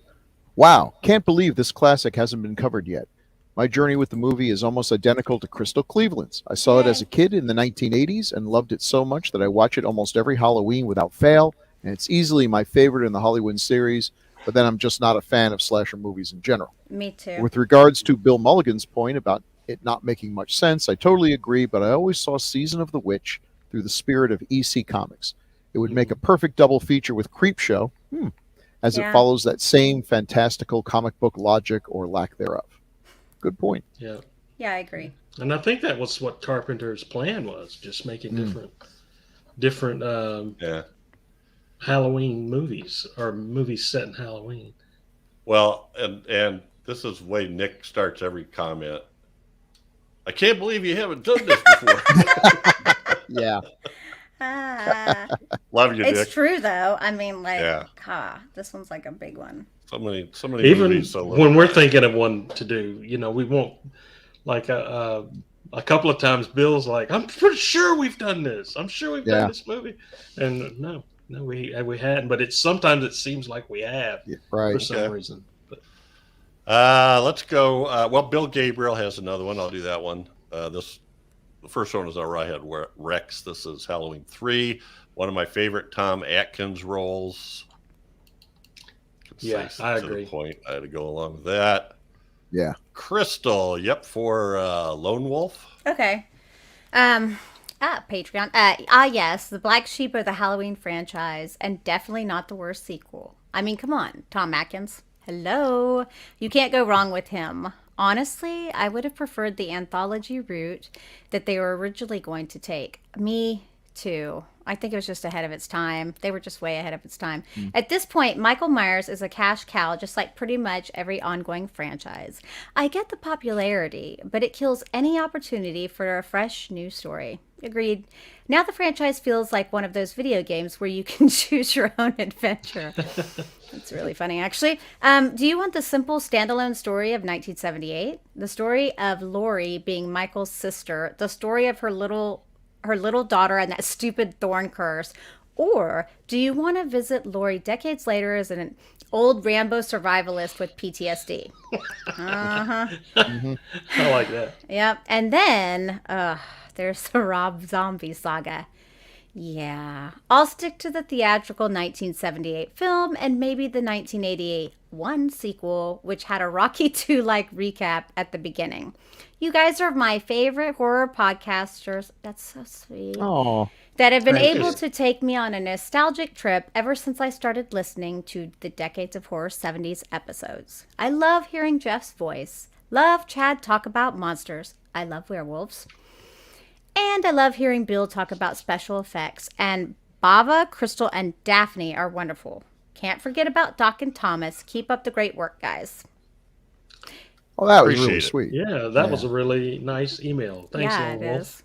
Wow, can't believe this classic hasn't been covered yet. My journey with the movie is almost identical to Crystal Cleveland's. I saw it as a kid in the 1980s and loved it so much that I watch it almost every Halloween without fail, and it's easily my favorite in the Hollywood series, but then I'm just not a fan of slasher movies in general. Me too. With regards to Bill Mulligan's point about it not making much sense, I totally agree, but I always saw Season of the Witch through the spirit of EC Comics. It would make a perfect double feature with Creepshow, as it follows that same fantastical comic book logic or lack thereof. Good point. Yeah. Yeah, I agree. And I think that was what Carpenter's plan was, just making different Halloween movies, or movies set in Halloween. Well, and this is the way Nick starts every comment. I can't believe you haven't done this before. Yeah. Love you, Nick. It's true, though. I mean, like, Yeah. this one's like a big one. So many Even movies. So when we're thinking of one to do, we won't like a couple of times. Bill's like, "I'm pretty sure we've done this. I'm sure we've done this movie," and no, we hadn't. But sometimes it seems like we have for some reason. But let's go. Well, Bill Gabriel has another one. I'll do that one. The first one is our I had Rex. This is Halloween 3. One of my favorite Tom Atkins roles. Yeah, I agree. To the point, I had to go along with that. Yeah. Crystal, for Lone Wolf. Okay. Patreon. Yes, the Black Sheep of the Halloween franchise, and definitely not the worst sequel. I mean, come on, Tom Atkins. Hello. You can't go wrong with him. Honestly, I would have preferred the anthology route that they were originally going to take. Me too. I think it was just ahead of its time. They were just way ahead of its time. At this point, Michael Myers is a cash cow, just like pretty much every ongoing franchise. I get the popularity, but it kills any opportunity for a fresh new story. Agreed. Now the franchise feels like one of those video games where you can choose your own adventure. That's really funny, actually. Do you want the simple standalone story of 1978? The story of Lori being Michael's sister, the story of her little daughter and that stupid thorn curse? Or do you want to visit Lori decades later as an old Rambo survivalist with PTSD? I like that. Yep. And then there's the Rob Zombie saga. Yeah. I'll stick to the theatrical 1978 film and maybe the 1981 sequel, which had a Rocky II-like recap at the beginning. You guys are my favorite horror podcasters. That's so sweet. Oh, that have been able to take me on a nostalgic trip ever since I started listening to the Decades of Horror 70s episodes. I love hearing Jeff's voice. Love Chad talk about monsters. I love werewolves. And I love hearing Bill talk about special effects. And Bava, Crystal, and Daphne are wonderful. Can't forget about Doc and Thomas. Keep up the great work, guys. Oh, that was Appreciate really it. sweet. Yeah, that was a really nice email. Thanks, Lone Wolf. Is.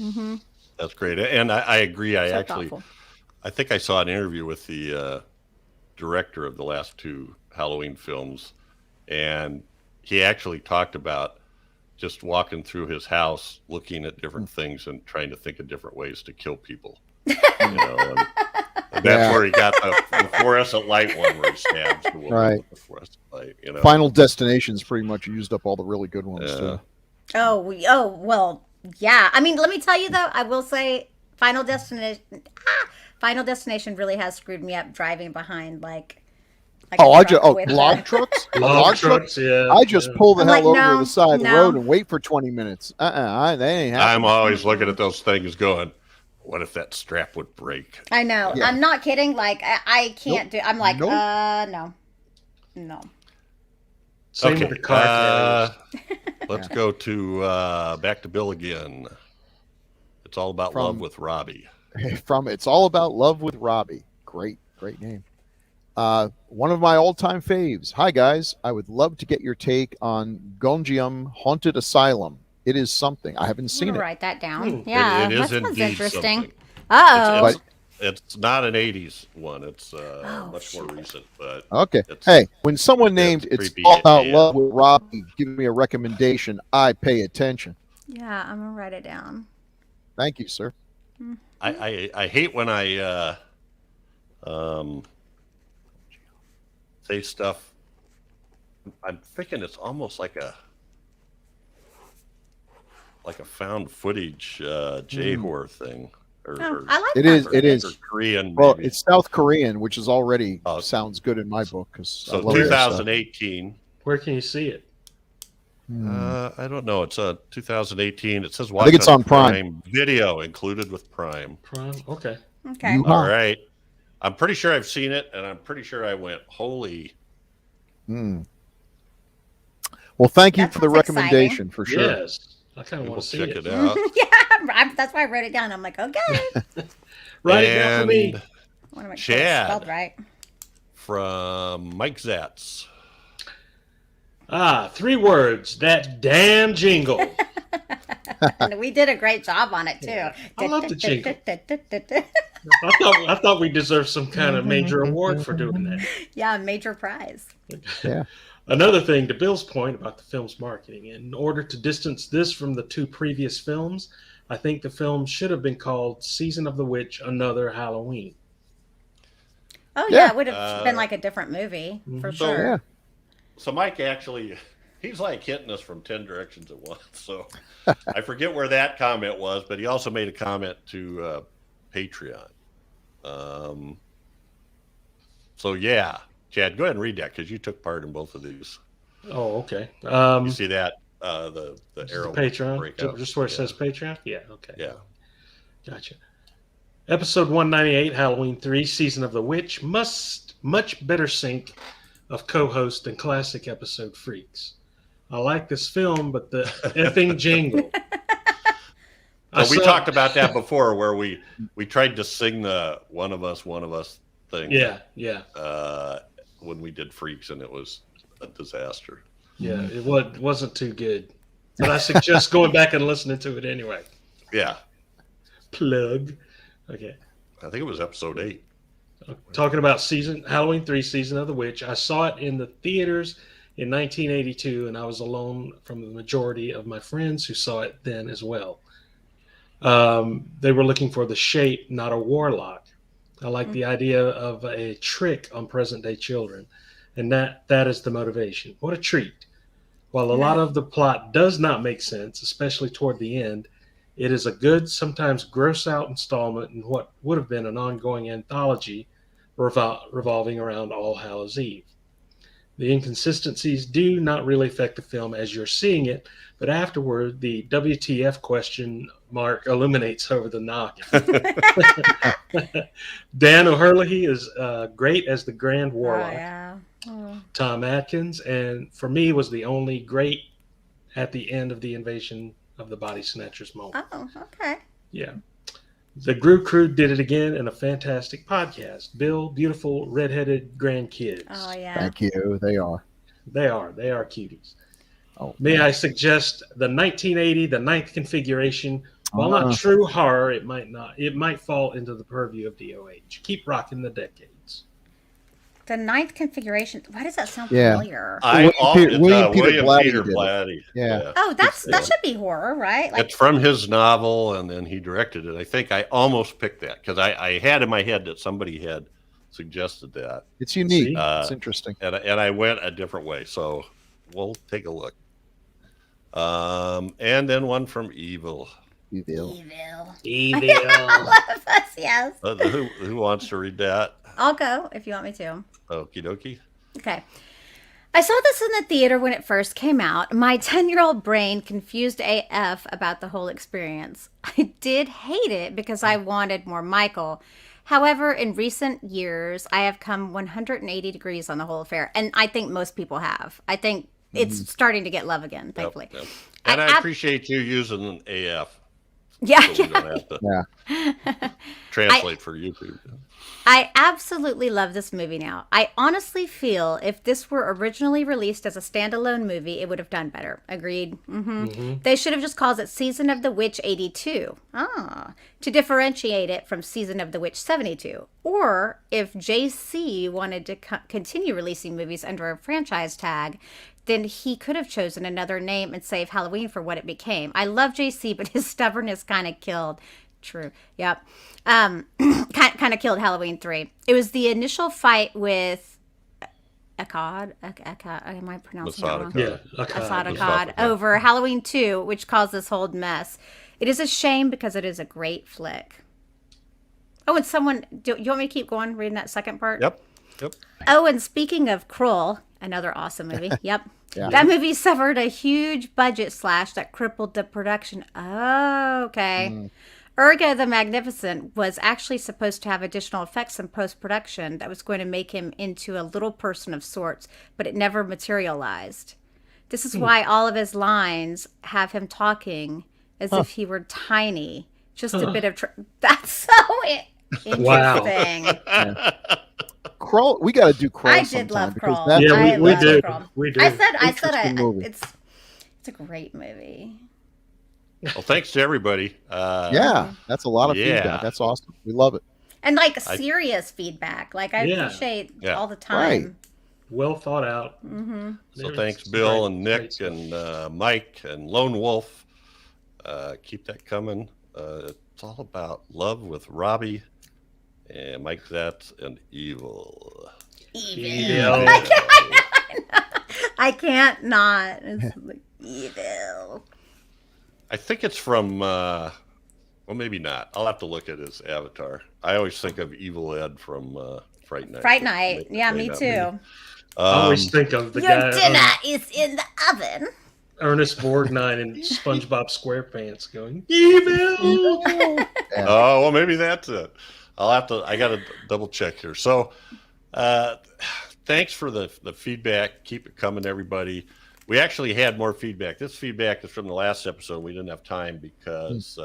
Mm-hmm. That's great. And I agree. I Thoughtful. think I saw an interview with the director of the last two Halloween films, and he actually talked about just walking through his house, looking at different things and trying to think of different ways to kill people. And that's where he got the fluorescent light one where he stabs the woman with the fluorescent light. Final Destination's pretty much used up all the really good ones too. Oh, well, yeah. I mean, let me tell you though, I will say Final Destination really has screwed me up driving behind like log trucks? Log trucks, yeah. I just pull the hell over no, the side of the road and wait for 20 minutes. They ain't happening. I'm always looking at those things going, what if that strap would break? I know. Yeah. I'm not kidding. Like, I can't do. I'm like, no. Same with the car. Let's go to back to Bill again. It's all about love with Robbie. It's all about love with Robbie. Great name. One of my all-time faves. Hi guys, I would love to get your take on Gonjiam Haunted Asylum. It is something. I haven't seen it. Write that down. Yeah, it is that sounds indeed interesting. Something. Oh, it's not an 80s one. It's much more recent. But okay. Hey, when someone named It's All About Love with Robbie give me a recommendation, I pay attention. Yeah, I'm gonna write it down. Thank you, sir. I hate when I say stuff. I'm thinking it's almost like a found footage J-horror thing. I like it. That. It is Korean. Maybe. Well, it's South Korean, which is already sounds good in my book. So 2018. Where can you see it? I don't know. It's 2018. It says I think it's on Prime Video, included with Prime. Okay. All right. I'm pretty sure I've seen it, and I'm pretty sure I went, holy. Well, thank you for the recommendation, for sure. Yes. I kind of want to see check it out. Yeah, that's why I wrote it down. I'm like, okay. Write it down for me. I want to make Chad, sure it's spelled right. From Mike Zatz. 3 words. That damn jingle. And we did a great job on it too. I love the jingle. I thought we deserved some kind of major award for doing that. Yeah, major prize. Yeah. Another thing, to Bill's point about the film's marketing, in order to distance this from the two previous films, I think the film should have been called Season of the Witch, Another Halloween. Oh Yeah. yeah, it would have been like a different movie for So- sure. Yeah. So Mike actually, he's like hitting us from 10 directions at once. So I forget where that comment was, but he also made a comment to Patreon. So yeah, Chad, go ahead and read that because you took part in both of these. Oh, okay. You see that the arrow Patreon, breakout? just where it Yeah. says Patreon. Yeah. Okay. Yeah. Gotcha. Episode 198, Halloween 3, Season of the Witch, much better sync of co-host than classic episode freaks. I like this film, but the effing jingle. So we talked about that before, where we tried to sing the one of us thing. Yeah. When we did Freaks, and it was a disaster. Yeah, it wasn't too good. But I suggest going back and listening to it anyway. Yeah, Plug. Okay. I think it was episode 8. Talking about Halloween 3, Season of the Witch. I saw it in the theaters in 1982, and I was alone from the majority of my friends who saw it then as well. They were looking for the shape, not a warlock. I like the idea of a trick on present-day children, and that is the motivation. What a treat. While a lot of the plot does not make sense, especially toward the end, it is a good, sometimes gross-out installment in what would have been an ongoing anthology revolving around All Hallows Eve. The inconsistencies do not really affect the film as you're seeing it, but afterward, the WTF question mark illuminates over the noggin. Dan O'Herlihy is great as the Grand Warlock. Oh, yeah. Oh. Thom Atkins, and for me, was the only great at the end of the Invasion of the Body Snatchers moment. Oh, okay. Yeah. The Grue-Crew did it again in a fantastic podcast. Bill, beautiful redheaded grandkids. Oh, yeah. Thank you. They are. They are cuties. Oh, May I suggest the 1980, the ninth configuration? While not true horror, it might fall into the purview of DOH. Keep rocking the decades. The ninth configuration. Why does that sound Yeah. familiar? William Peter Blatty Peter did it. Blatty. Yeah. Oh, that should be horror, right? It's from his novel, and then he directed it. I think I almost picked that because I had in my head that somebody had suggested that, It's unique. See? It's interesting. and I went a different way. So we'll take a look. And then one from Evil. Evil. Evil. Yes. Who wants to read that? I'll go if you want me to. Okie dokie. Okay. I saw this in the theater when it first came out. My 10-year-old brain confused AF about the whole experience. I did hate it because I wanted more Michael. However, in recent years, I have come 180 degrees on the whole affair. And I think most people have. I think it's starting to get love again, thankfully. Yep. And I appreciate you using an AF. Yeah, So we don't have to translate for YouTube. I absolutely love this movie now. I honestly feel if this were originally released as a standalone movie, it would have done better. Agreed. They should have just called it Season of the Witch 82. To differentiate it from Season of the Witch 72. Or if JC wanted to continue releasing movies under a franchise tag, then he could have chosen another name and saved Halloween for what it became. I love JC, but his stubbornness kind of killed. True. Yep. Kind of killed Halloween 3. It was the initial fight with Akkad. Am I pronouncing that wrong? Yeah. Akkad over Halloween 2, which caused this whole mess. It is a shame because it is a great flick. Oh, and do you want me to keep going reading that second part? Yep. Oh, and speaking of Krull, another awesome movie. Yep. Yeah. That movie suffered a huge budget slash that crippled the production. Oh, okay. Ergo the Magnificent was actually supposed to have additional effects in post-production that was going to make him into a little person of sorts, but it never materialized. This is why all of his lines have him talking as if he were tiny. Just a bit of... That's so interesting. Wow. Krull, we got to do Krull I sometime did love because Krull. that Yeah, I we love do. Krull. We do. I said Interesting movie. it's a great movie. Well, thanks to everybody. Yeah, that's a lot of yeah. feedback. That's awesome. We love it. And like serious feedback. Like I appreciate Yeah. all the time. well thought out. Mm-hmm. So thanks, Bill and Nick and Mike and Lone Wolf. Keep that coming. It's all about love with Robbie and Mike Zatz and Evil. Evil. I can't not. It's like evil. I think it's from, well, maybe not. I'll have to look at his avatar. I always think of Evil Ed from Fright Night. Fright Night. Yeah, me too. I always think of the Your guy dinner is in the oven. Ernest Borgnine in SpongeBob SquarePants going, Evil! Oh, well, maybe that's it. I got to double check here. So, thanks for the feedback. Keep it coming, everybody. We actually had more feedback. This feedback is from the last episode. We didn't have time because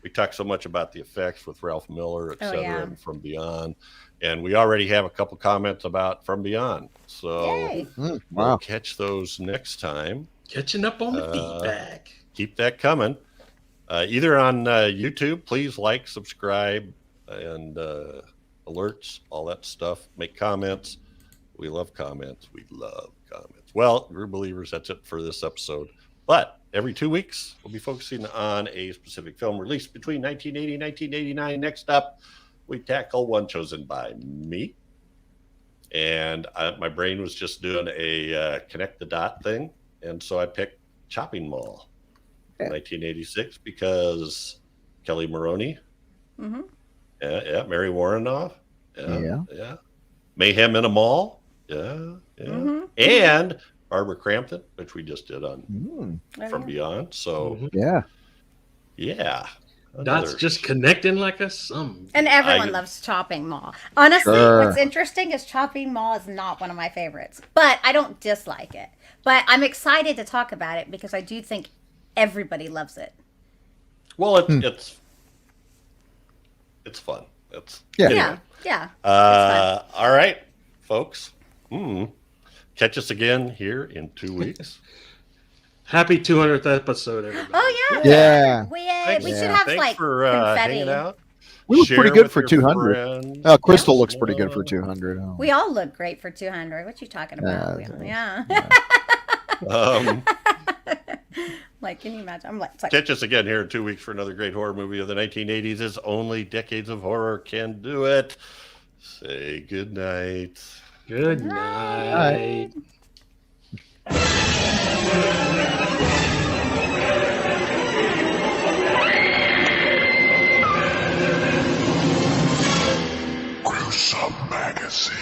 we talked so much about the effects with Ralph Miller, et cetera, and From Beyond. And we already have a couple comments about From Beyond. So we'll catch those next time. Catching up on the feedback. Keep that coming. Either on YouTube, please like, subscribe, and alerts, all that stuff. Make comments. We love comments. We love comments. Well, Group Believers, that's it for this episode. But every 2 weeks, we'll be focusing on a specific film released between 1980 and 1989. Next up, we tackle one chosen by me. And my brain was just doing a connect the dot thing. And so I picked Chopping Mall, 1986, because Kelli Maroney, Mary Warrenoff, Mayhem in a Mall, and Barbara Crampton, which we just did on From Beyond. So Dot's just connecting like a sum. And everyone loves Chopping Mall. Honestly, what's interesting is Chopping Mall is not one of my favorites, but I don't dislike it. But I'm excited to talk about it because I do think everybody loves it. Well, it's fun. Yeah. All right, folks. Catch us again here in 2 weeks. Happy 200th episode, everybody. Oh Yeah. We should have Thanks like for confetti. hanging out. We look Share pretty good with for your 200. friends. Crystal looks pretty good for 200. Oh. We all look great for 200. What you talking about? Like, can you imagine? I'm like, Catch us again here in 2 weeks for another great horror movie of the 1980s. As only decades of horror can do it. Say good night. Good night. Gruesome Magazine.